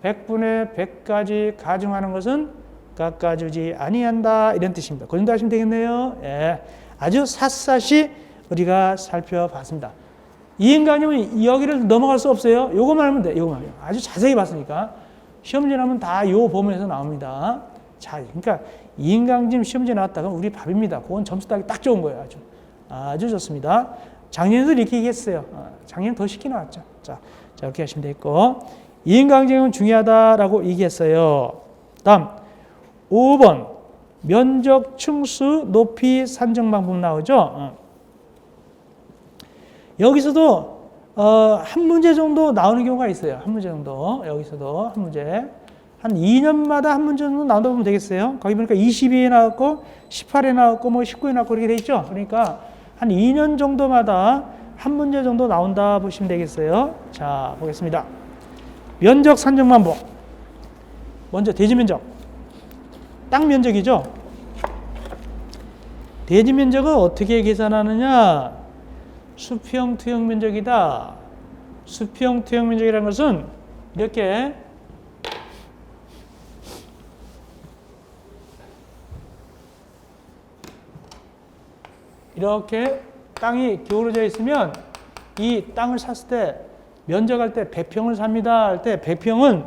100분의 100까지 가중하는 것은 깎아주지 아니한다. 이런 뜻입니다. 그 정도 하시면 되겠네요. 예. 아주 샅샅이 우리가 살펴봤습니다. 이행강령은 여기를 넘어갈 수 없어요. 요것만 하면 돼. 요것만. 아주 자세히 봤으니까. 시험지 나면 다 요 범위에서 나옵니다. 자, 그러니까 이행강림 시험지 나왔다. 그럼 우리 밥입니다. 그건 점수 따기 딱 좋은 거예요. 아주 좋습니다. 작년에도 이렇게 얘기했어요. 작년 더 쉽게 나왔죠. 자, 이렇게 하시면 되겠고. 이행강림은 중요하다라고 얘기했어요. 다음 5번 면적 충수 높이 산정 방법 나오죠. 여기서도 한 문제 정도 나오는 경우가 있어요. 한 문제 정도. 여기서도 한 문제. 한 2년마다 한 문제 정도 나온다 보면 되겠어요. 거기 보니까 22에 나왔고 18에 나왔고 뭐 19에 나왔고 이렇게 돼 있죠. 그러니까 한 2년 정도마다 한 문제 정도 나온다 보시면 되겠어요. 자, 보겠습니다. 면적 산정 방법. 먼저 대지 면적. 땅 면적이죠. 대지 면적은 어떻게 계산하느냐? 수평 투영 면적이다. 수평 투영 면적이라는 것은 이렇게 땅이 기울어져 있으면 이 땅을 샀을 때 면적할 때 100평을 삽니다 할 때 100평은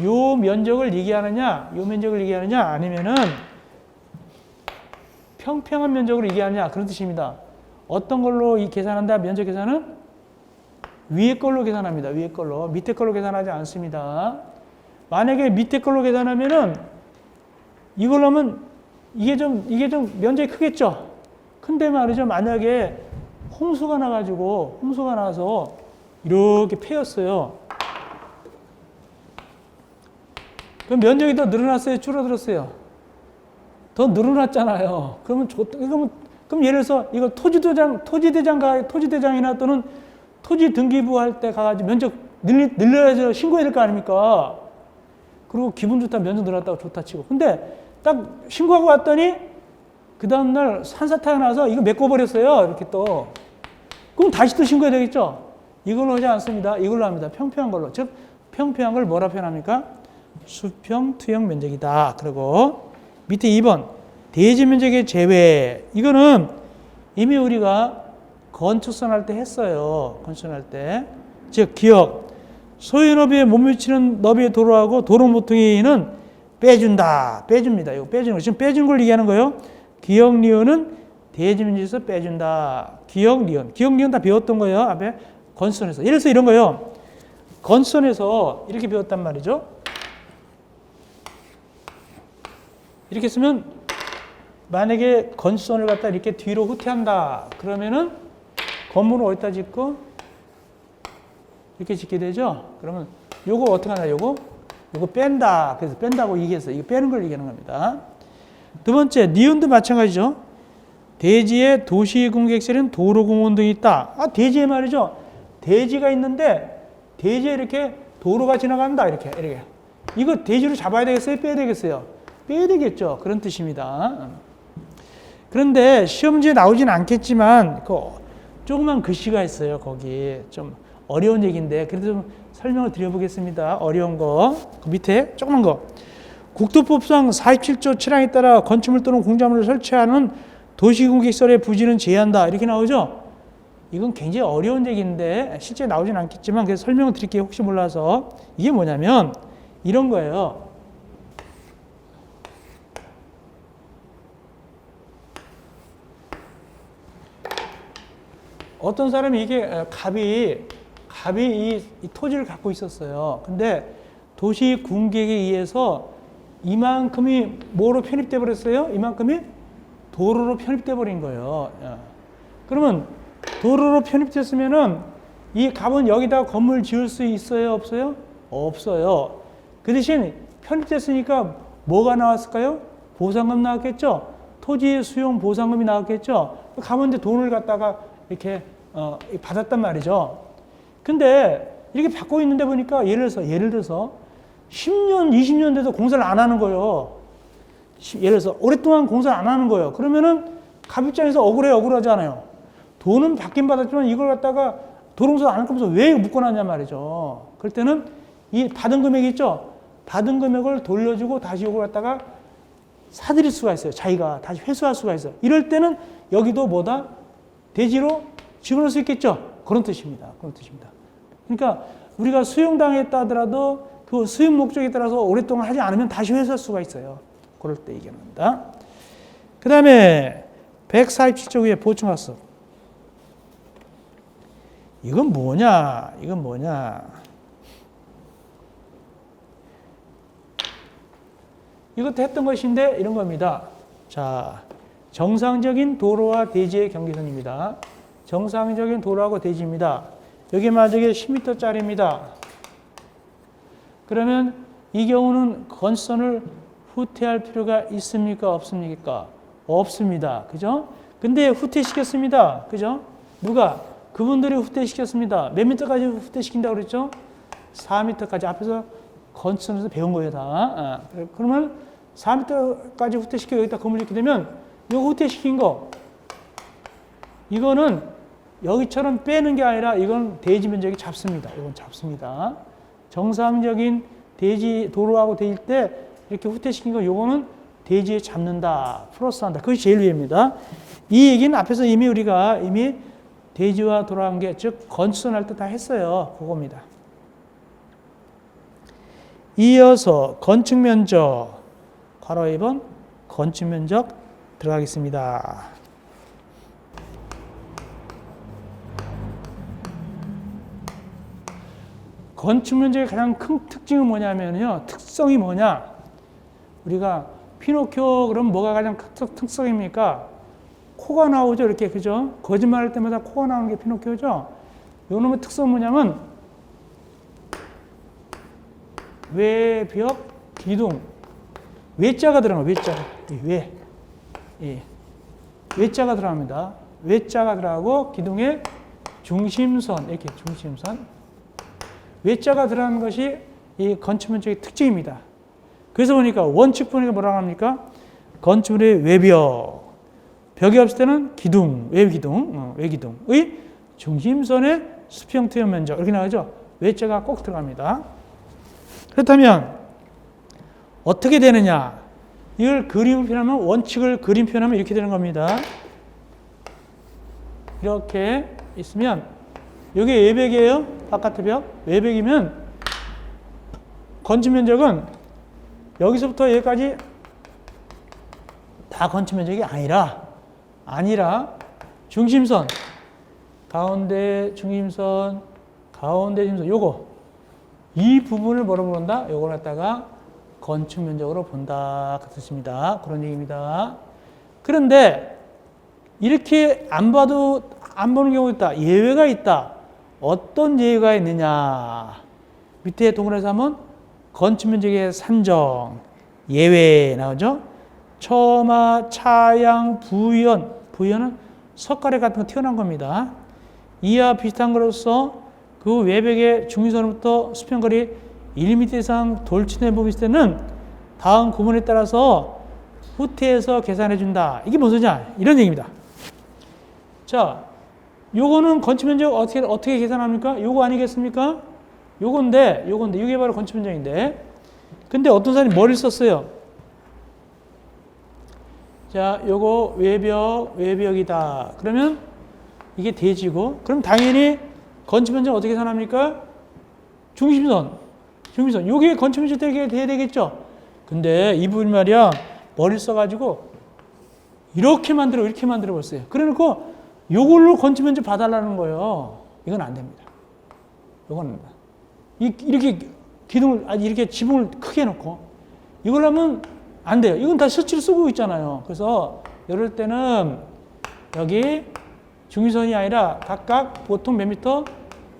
요 면적을 얘기하느냐 아니면은 평평한 면적으로 얘기하느냐 그런 뜻입니다. 어떤 걸로 계산한다? 면적 계산은 위에 걸로 계산합니다. 위에 걸로. 밑에 걸로 계산하지 않습니다. 만약에 밑에 걸로 계산하면은 이걸로 하면 이게 좀 면적이 크겠죠? 근데 말이죠. 만약에 홍수가 나서 이렇게 패였어요. 그럼 면적이 더 늘어났어요? 줄어들었어요? 더 늘어났잖아요. 그럼 예를 들어서 이거 토지대장이나 또는 토지 등기부 할 때 가가지고 면적 늘려야죠. 신고해야 될 거 아닙니까? 그리고 기분 좋다, 면적 늘었다고 좋다 치고. 근데 딱 신고하고 왔더니 그 다음날 산사태가 나서 이거 메꿔버렸어요. 이렇게 또. 그럼 다시 또 신고해야 되겠죠? 이걸로 하지 않습니다. 이걸로 합니다. 평평한 걸로. 즉, 평평한 걸 뭐라 표현합니까? 수평 투영 면적이다. 그리고 밑에 2번. 대지 면적의 제외. 이거는 이미 우리가 건축선 할 때 했어요. 건축선 할 때. 즉, 기억. 소유 너비에 못 미치는 너비의 도로하고 도로 모퉁이는 빼줍니다. 이거 빼주는 거. 지금 빼준 걸 얘기하는 거예요. 기억, 리언은 대지 면적에서 빼준다. 기억, 리언 다 배웠던 거예요. 앞에 건선에서. 예를 들어서 이런 거예요. 건선에서 이렇게 배웠단 말이죠. 이렇게 쓰면 만약에 건선을 갖다 이렇게 뒤로 후퇴한다. 그러면은 건물을 어디다 짓고 이렇게 짓게 되죠. 그러면 요거 어떻게 하나 요거 뺀다. 그래서 뺀다고 얘기했어요. 이거 빼는 걸 얘기하는 겁니다. 두 번째, 니은도 마찬가지죠. 대지에 도시공객시설인 도로공원 등이 있다. 대지에 말이죠. 대지가 있는데 대지에 이렇게 도로가 지나간다. 이렇게. 이거 대지로 잡아야 되겠어요? 빼야 되겠어요? 빼야 되겠죠. 그런 뜻입니다. 그런데 시험지에 나오진 않겠지만 조그만 글씨가 있어요. 거기 좀 어려운 얘기인데 그래도 좀 설명을 드려보겠습니다. 어려운 거. 그 밑에 조그만 거. 국토법상 47조 7항에 따라 건축물 또는 공작물을 설치하는 도시공객시설의 부지는 제한다. 이렇게 나오죠? 이건 굉장히 어려운 얘기인데 실제 나오진 않겠지만 그래서 설명을 드릴게요. 혹시 몰라서. 이게 뭐냐면 이런 거예요. 어떤 사람이 이게 갑이 이 토지를 갖고 있었어요. 근데 도시 군객에 의해서 이만큼이 뭐로 편입돼 버렸어요? 이만큼이 도로로 편입돼 버린 거예요. 그러면 도로로 편입됐으면은 이 갑은 여기다 건물 지을 수 있어요? 없어요? 없어요. 그 대신 편입됐으니까 뭐가 나왔을까요? 보상금 나왔겠죠? 토지 수용 보상금이 나왔겠죠? 갑은 이제 돈을 갖다가 이렇게 받았단 말이죠. 근데 이렇게 받고 있는데 보니까 예를 들어서 10년, 20년 돼도 공사를 안 하는 거예요. 예를 들어서 오랫동안 공사를 안 하는 거예요. 그러면은 갑 입장에서 억울하잖아요. 돈은 받긴 받았지만 이걸 갖다가 도로공사 안 할 거면서 왜 묶어놨냐 말이죠. 그럴 때는 이 받은 금액이 있죠. 받은 금액을 돌려주고 다시 이걸 갖다가 사들일 수가 있어요. 자기가 다시 회수할 수가 있어요. 이럴 때는 여기도 뭐다? 대지로 집어넣을 수 있겠죠. 그런 뜻입니다. 그러니까 우리가 수용당했다 하더라도 그 수용 목적에 따라서 오랫동안 하지 않으면 다시 회수할 수가 있어요. 그럴 때 얘기합니다. 그 다음에 147조 위에 보충학습. 이건 뭐냐? 이것도 했던 것인데 이런 겁니다. 자, 정상적인 도로와 대지의 경계선입니다. 정상적인 도로하고 대지입니다. 여기 만약에 10m짜리입니다. 그러면 이 경우는 건선을 후퇴할 필요가 있습니까? 없습니까? 없습니다. 그죠? 근데 후퇴시켰습니다. 그죠? 누가? 그분들이 후퇴시켰습니다. 몇 미터까지 후퇴시킨다고 그랬죠? 4m까지 앞에서 건선에서 배운 거예요, 다. 그러면 4m까지 후퇴시켜 여기다 건물 짓게 되면 이거 후퇴시킨 거 이거는 여기처럼 빼는 게 아니라 이건 대지 면적이 잡습니다. 이건 잡습니다. 정상적인 대지 도로하고 대일 때 이렇게 후퇴시킨 거 요거는 대지에 잡는다. 플러스한다. 그것이 제일 위입니다. 이 얘기는 앞에서 이미 우리가 대지와 도로 관계, 즉 건축선 할 때 다 했어요. 그겁니다. 이어서 건축 면적, 괄호 2번 건축 면적 들어가겠습니다. 건축 면적의 가장 큰 특징은 뭐냐면요. 특성이 뭐냐? 우리가 피노키오 그럼 뭐가 가장 큰 특성입니까? 코가 나오죠. 이렇게 그죠? 거짓말할 때마다 코가 나오는 게 피노키오죠. 요놈의 특성은 뭐냐면 외벽 기둥 외자가 들어가요. 외자가 외자가 들어갑니다. 외자가 들어가고 기둥의 중심선 이렇게 중심선 외자가 들어가는 것이 이 건축면적의 특징입니다. 그래서 보니까 원칙 보니까 뭐라고 합니까? 건축물의 외벽 벽이 없을 때는 기둥 외기둥의 중심선의 수평 투영 면적 이렇게 나오죠. 외자가 꼭 들어갑니다. 그렇다면 어떻게 되느냐? 이걸 그림을 표현하면 원칙을 그림 표현하면 이렇게 되는 겁니다. 이렇게 있으면 여기 외벽이에요. 바깥의 벽. 외벽이면 건축 면적은 여기서부터 여기까지 다 건축 면적이 아니라 중심선 가운데 중심선 요거 이 부분을 뭐로 본다? 요걸 갖다가 건축 면적으로 본다 그 뜻입니다. 그런 얘기입니다. 그런데 이렇게 안 보는 경우가 있다. 예외가 있다. 어떤 예외가 있느냐? 밑에 동그라서 하면 건축 면적의 산정 예외 나오죠. 처마, 차양, 부위원은 석가래 같은 거 튀어나온 겁니다. 이와 비슷한 거로서 그 외벽의 중심선부터 수평거리 1m 이상 돌출된 부분이 있을 때는 다음 구문에 따라서 후퇴해서 계산해 준다. 이게 무슨 소리냐? 이런 얘기입니다. 자, 요거는 건축 면적 어떻게 계산합니까? 요거 아니겠습니까? 요건데 이게 바로 건축 면적인데. 근데 어떤 사람이 머리를 썼어요. 자, 요거 외벽이다. 그러면 이게 대지고, 그럼 당연히 건축 면적 어떻게 계산합니까? 중심선. 요게 건축 면적 돼야 되겠죠? 근데 이 부분 말이야, 머리를 써가지고 이렇게 만들어 봤어요. 그래 놓고 요걸로 건축 면적 봐달라는 거예요. 이건 안 됩니다. 이건 안 됩니다. 이렇게 기둥을, 이렇게 지붕을 크게 해놓고 이걸 하면 안 돼요. 이건 다 수치를 쓰고 있잖아요. 그래서 이럴 때는 여기 중심선이 아니라 각각 보통 몇 미터?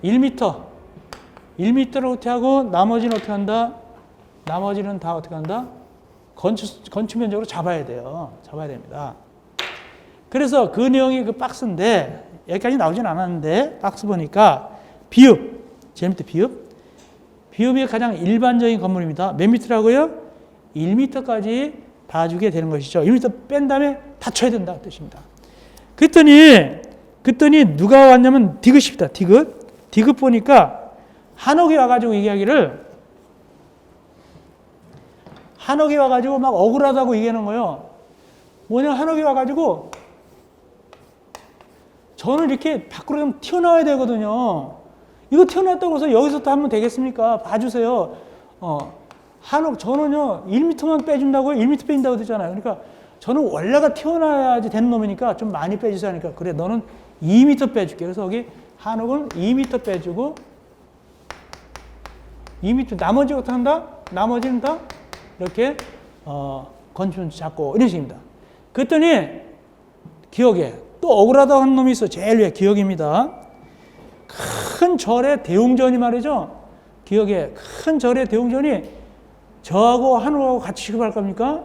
1m를 후퇴하고 나머지는 어떻게 한다? 나머지는 다 어떻게 한다? 건축 면적으로 잡아야 돼요. 잡아야 됩니다. 그래서 그 내용이 그 박스인데 여기까지 나오진 않았는데 박스 보니까 제일 밑에 비읍이 가장 일반적인 건물입니다. 몇 미터라고요? 1m까지 봐주게 되는 것이죠. 1m 뺀 다음에 다 쳐야 된다 뜻입니다. 그랬더니 누가 왔냐면 디귿입니다. 디귿 보니까 한옥이 와가지고 얘기하기를 한옥이 와가지고 막 억울하다고 얘기하는 거예요. 뭐냐, 한옥이 와가지고 저는 이렇게 밖으로 좀 튀어나와야 되거든요. 이거 튀어나왔다고 해서 여기서부터 하면 되겠습니까? 봐주세요. 한옥 저는요 1m만 빼준다고요? 1m 빼준다고 했잖아요. 그러니까 저는 원래가 튀어나와야지 되는 놈이니까 좀 많이 빼주세요 하니까 그래 너는 2m 빼줄게. 그래서 여기 한옥은 2m 빼주고 2m 나머지 어떻게 한다? 나머지는 다 이렇게 건축 잡고 이런 식입니다. 그랬더니 기억에 또 억울하다고 하는 놈이 있어. 제일 위에 기억입니다. 큰 절의 대웅전이 말이죠. 기억에 큰 절의 대웅전이 저하고 한옥하고 같이 취급할 겁니까?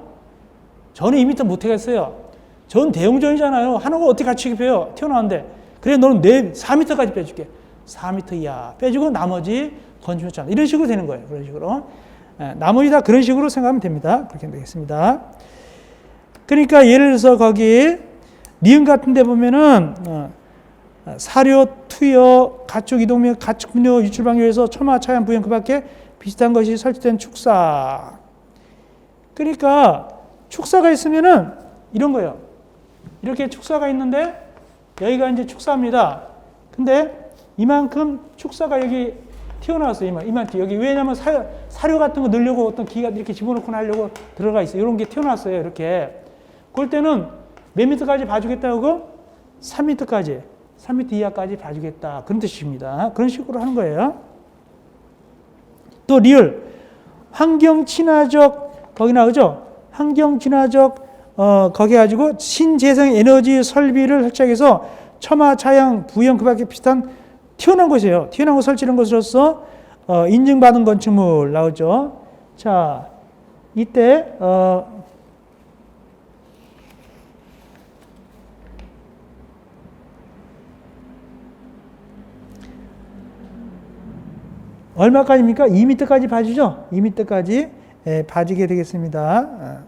저는 2m 못하겠어요. 전 대웅전이잖아요. 한옥을 어떻게 같이 취급해요? 튀어나왔는데. 그래 너는 4m까지 빼줄게. 4m 이하 빼주고 나머지 건축 잡 이런 식으로 되는 거예요. 그런 식으로. 나머지 다 그런 식으로 생각하면 됩니다. 그렇게 되겠습니다. 그러니까 예를 들어서 거기 니은 같은 데 보면은 사료, 투여, 가축 이동 및 가축 분뇨 유출 방류에서 첨화, 차양, 부연 그 밖에 비슷한 것이 설치된 축사. 그러니까 축사가 있으면은 이런 거예요. 이렇게 축사가 있는데 여기가 이제 축사입니다. 근데 이만큼 축사가 여기 튀어나왔어요. 이만큼 여기 왜냐면 사료 같은 거 넣으려고 어떤 기가 이렇게 집어넣고 하려고 들어가 있어요. 이런 게 튀어나왔어요. 이렇게. 그럴 때는 몇 미터까지 봐주겠다고? 3미터까지. 3m 이하까지 봐주겠다. 그런 뜻입니다. 그런 식으로 하는 거예요. 또 리얼. 환경 친화적 거기 나오죠? 환경 친화적 거기 가지고 신재생 에너지 설비를 설치해서 첨화, 차양, 부연 그 밖에 비슷한 튀어나온 것이에요. 튀어나온 거 설치하는 것으로서 인증받은 건축물 나오죠. 자, 이때 얼마까지입니까? 2m까지 봐주죠? 2m까지 봐주게 되겠습니다.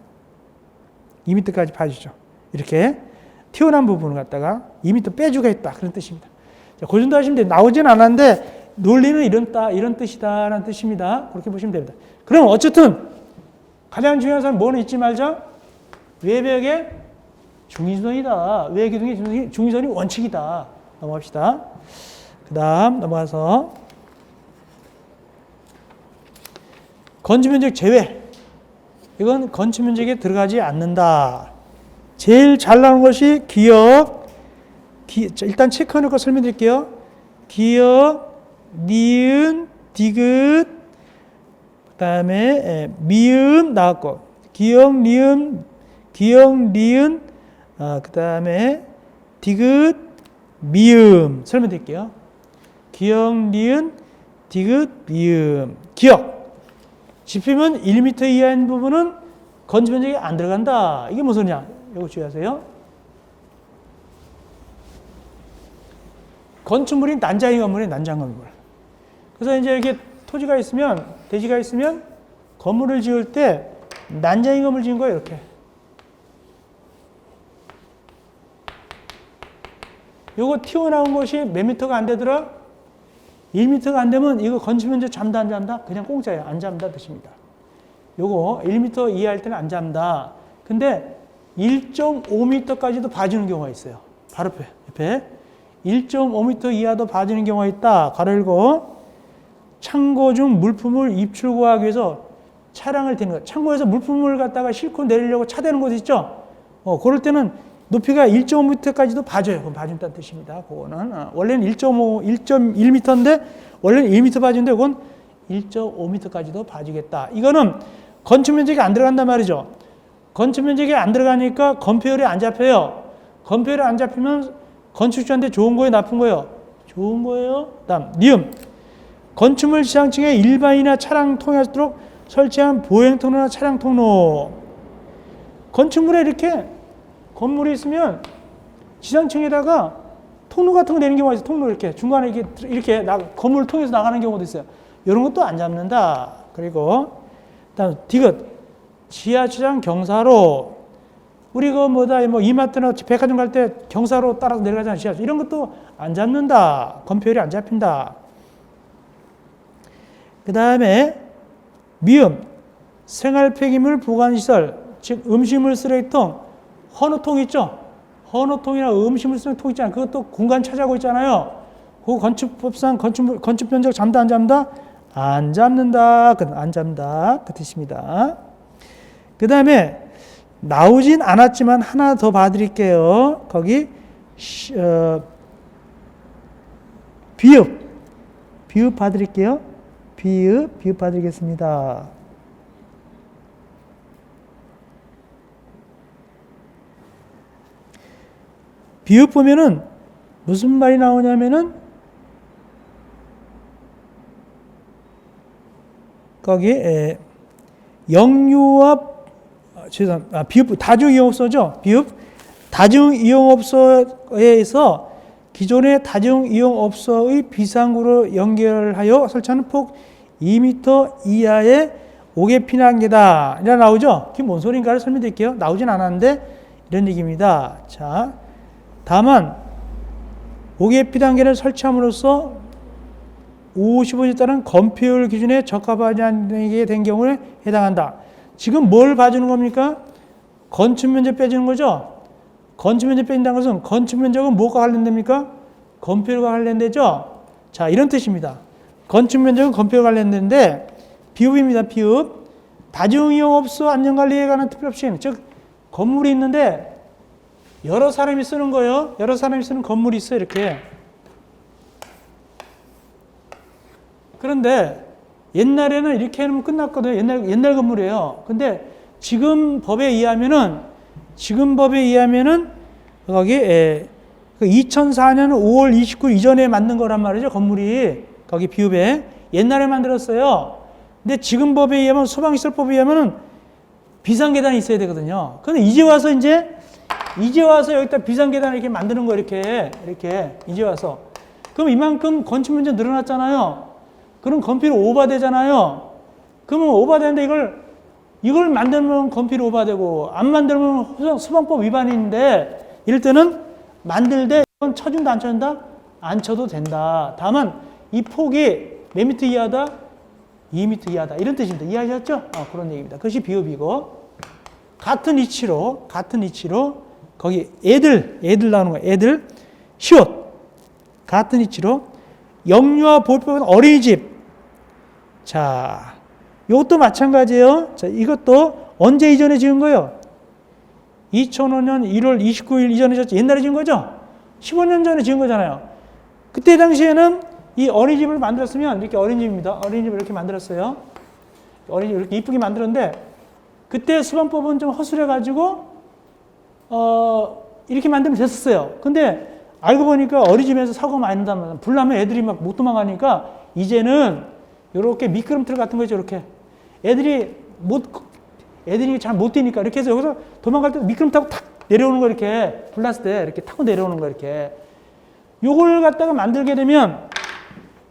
2m까지 봐주죠. 이렇게 튀어나온 부분을 갖다가 2m 빼주가 있다. 그런 뜻입니다. 자, 그 정도 하시면 돼요. 나오진 않았는데 논리는 이런 뜻이다라는 뜻입니다. 그렇게 보시면 됩니다. 그럼 어쨌든 가장 중요한 사항은 뭐는 잊지 말자. 외벽의 중위선이다. 외기둥의 중위선이 원칙이다. 넘어갑시다. 그 다음 넘어가서 건축면적 제외. 이건 건축면적에 들어가지 않는다. 제일 잘 나오는 것이 기역. 일단 체크해놓고 설명드릴게요. 기역, 니은, 디귿, 그 다음에 미음 나왔고, 기역, 니은, 그 다음에 디귿, 미음 설명드릴게요. 기역, 니은, 디귿, 미음. 기역. 지피면 1m 이하인 부분은 건축면적이 안 들어간다. 이게 무슨 소리냐? 이거 주의하세요. 건축물이 난장이 건물이에요. 난장 건물. 그래서 이제 이렇게 토지가 있으면, 대지가 있으면 건물을 지을 때 난장이 건물 지은 거예요. 이렇게. 요거 튀어나온 것이 몇 미터가 안 되더라? 1m가 안 되면 이거 건축면적 잠다 안 잠다? 그냥 공짜예요. 안 잠다 뜻입니다. 요거 1m 이하일 때는 안 잠다. 근데 1.5m까지도 봐주는 경우가 있어요. 바로 옆에 1.5m 이하도 봐주는 경우가 있다. 가로 열고 창고 중 물품을 입출구하기 위해서 차량을 대는 것. 창고에서 물품을 갖다가 싣고 내리려고 차대는 곳 있죠? 그럴 때는 높이가 1.5m까지도 봐줘요. 그럼 봐준다는 뜻입니다. 그거는 원래는 1.1m인데 원래는 1m 봐주는데 그건 1.5m까지도 봐주겠다. 이거는 건축 면적이 안 들어간단 말이죠. 건축 면적이 안 들어가니까 건폐율이 안 잡혀요. 건폐율이 안 잡히면 건축주한테 좋은 거예요, 나쁜 거예요? 좋은 거예요. 다음 니은. 건축물 지상층에 일반이나 차량 통행할 수 있도록 설치한 보행 통로나 차량 통로. 건축물에 이렇게 건물이 있으면 지상층에다가 통로 같은 거 내는 경우가 있어요. 통로 이렇게 중간에 이렇게 건물을 통해서 나가는 경우도 있어요. 이런 것도 안 잡는다. 그리고 다음 디귿. 지하주차장 경사로. 우리 이마트나 백화점 갈 때 경사로 따라서 내려가잖아요. 지하철. 이런 것도 안 잡는다. 건폐율이 안 잡힌다. 그 다음에 미음. 생활 폐기물 보관시설. 즉 음식물 쓰레기통. 헌호통 있죠? 헌호통이나 음식물 쓰레기통 있잖아요. 그것도 공간 차지하고 있잖아요. 그 건축법상 건축 면적 잠다 안 잡는다? 안 잡는다. 안 잡는다. 그 뜻입니다. 그 다음에 나오진 않았지만 하나 더 봐드릴게요. 거기 비읍 봐드릴게요. 비읍 봐드리겠습니다. 비읍 보면은 무슨 말이 나오냐면은 거기 영유업 비읍 다중이용업소죠. 비읍 다중이용업소에서 기존의 다중이용업소의 비상구로 연결하여 설치하는 폭 2m 이하의 5개 피난계다. 이라 나오죠. 그게 뭔 소린가를 설명드릴게요. 나오진 않았는데 이런 얘기입니다. 자, 다만 고개 피단계를 설치함으로써 55에 따른 건폐율 기준에 적합하지 않게 된 경우에 해당한다. 지금 뭘 봐주는 겁니까? 건축 면적 빼주는 거죠? 건축 면적 빼준다는 것은 건축 면적은 뭐가 관련됩니까? 건폐율과 관련되죠? 자, 이런 뜻입니다. 건축 면적은 건폐율과 관련되는데 비읍입니다. 비읍. 다중이용업소 안전관리에 관한 특별법칙. 즉 건물이 있는데 여러 사람이 쓰는 거예요. 여러 사람이 쓰는 건물이 있어요. 이렇게. 그런데 옛날에는 이렇게 해놓으면 끝났거든요. 옛날 건물이에요. 근데 지금 법에 의하면은 거기 2004년 5월 29일 이전에 만든 거란 말이죠. 건물이 거기 비읍에 옛날에 만들었어요. 근데 지금 법에 의하면 소방시설법에 의하면은 비상계단이 있어야 되거든요. 근데 이제 와서 여기다 비상계단을 이렇게 만드는 거 이렇게 이제 와서 그럼 이만큼 건축 면적 늘어났잖아요. 그럼 건폐율 오버되잖아요. 그러면 오버되는데 이걸 만들면 건폐율 오버되고 안 만들면 소방법 위반인데 이럴 때는 만들 때 이건 쳐준다 안 쳐준다? 안 쳐도 된다. 다만 이 폭이 몇 미터 이하다? 2미터 이하다. 이런 뜻입니다. 이해하셨죠? 그런 얘기입니다. 그것이 비읍이고 같은 이치로 거기 애들 나오는 거예요. 애들 시옷 같은 이치로 영유아 보호법은 어린이집. 자, 이것도 마찬가지예요. 자, 이것도 언제 이전에 지은 거예요? 2005년 1월 29일 이전에 지었죠. 옛날에 지은 거죠? 15년 전에 지은 거잖아요. 그때 당시에는 이 어린이집을 만들었으면 이렇게 어린이집입니다. 어린이집을 이렇게 만들었어요. 어린이집 이렇게 이쁘게 만들었는데 그때 수방법은 좀 허술해가지고 이렇게 만들면 됐었어요. 근데 알고 보니까 어린이집에서 사고가 많이 난다면 불나면 애들이 막 못 도망가니까 이제는 이렇게 미끄럼틀 같은 거죠. 이렇게 애들이 잘 못 뛰니까 이렇게 해서 여기서 도망갈 때 미끄럼 타고 탁 내려오는 거 이렇게 불났을 때 이렇게 타고 내려오는 거 이렇게 요걸 갖다가 만들게 되면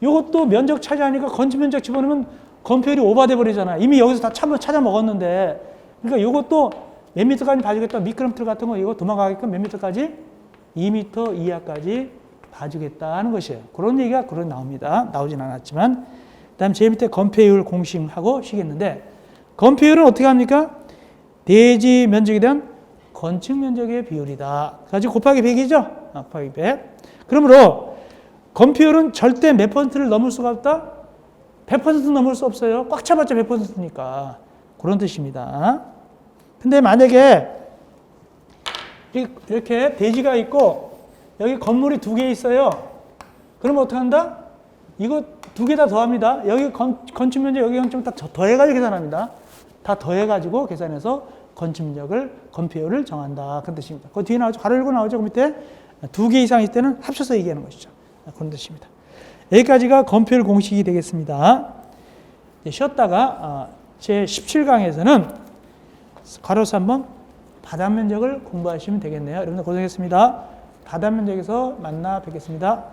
요것도 면적 차지하니까 건축 면적 집어넣으면 건폐율이 오버돼 버리잖아요. 이미 여기서 다 찾아 먹었는데 그러니까 요것도 몇 미터까지 봐주겠다. 미끄럼틀 같은 거 이거 도망가게끔 몇 미터까지? 2미터 이하까지 봐주겠다는 것이에요. 그런 얘기가 나옵니다. 나오진 않았지만 그다음 제 밑에 건폐율 공식하고 쉬겠는데 건폐율은 어떻게 합니까? 대지 면적에 대한 건축 면적의 비율이다. 가지고 곱하기 100이죠? 곱하기 100. 그러므로 건폐율은 절대 몇 퍼센트를 넘을 수가 없다? 100% 넘을 수 없어요. 꽉 차봤자 100%니까. 그런 뜻입니다. 근데 만약에 이렇게 대지가 있고 여기 건물이 2개 있어요. 그러면 어떻게 한다? 이거 2개 다 더합니다. 여기 건축 면적 여기 좀 다 더해가지고 계산합니다. 다 더해가지고 계산해서 건축 면적을 건폐율을 정한다. 그런 뜻입니다. 그 뒤에 나오죠. 가로 열고 나오죠. 그 밑에 2개 이상 있을 때는 합쳐서 얘기하는 것이죠. 그런 뜻입니다. 여기까지가 건폐율 공식이 되겠습니다. 쉬었다가 제 17강에서는 가로수 한번 바닥 면적을 공부하시면 되겠네요. 여러분들 고생했습니다. 바닥 면적에서 만나 뵙겠습니다.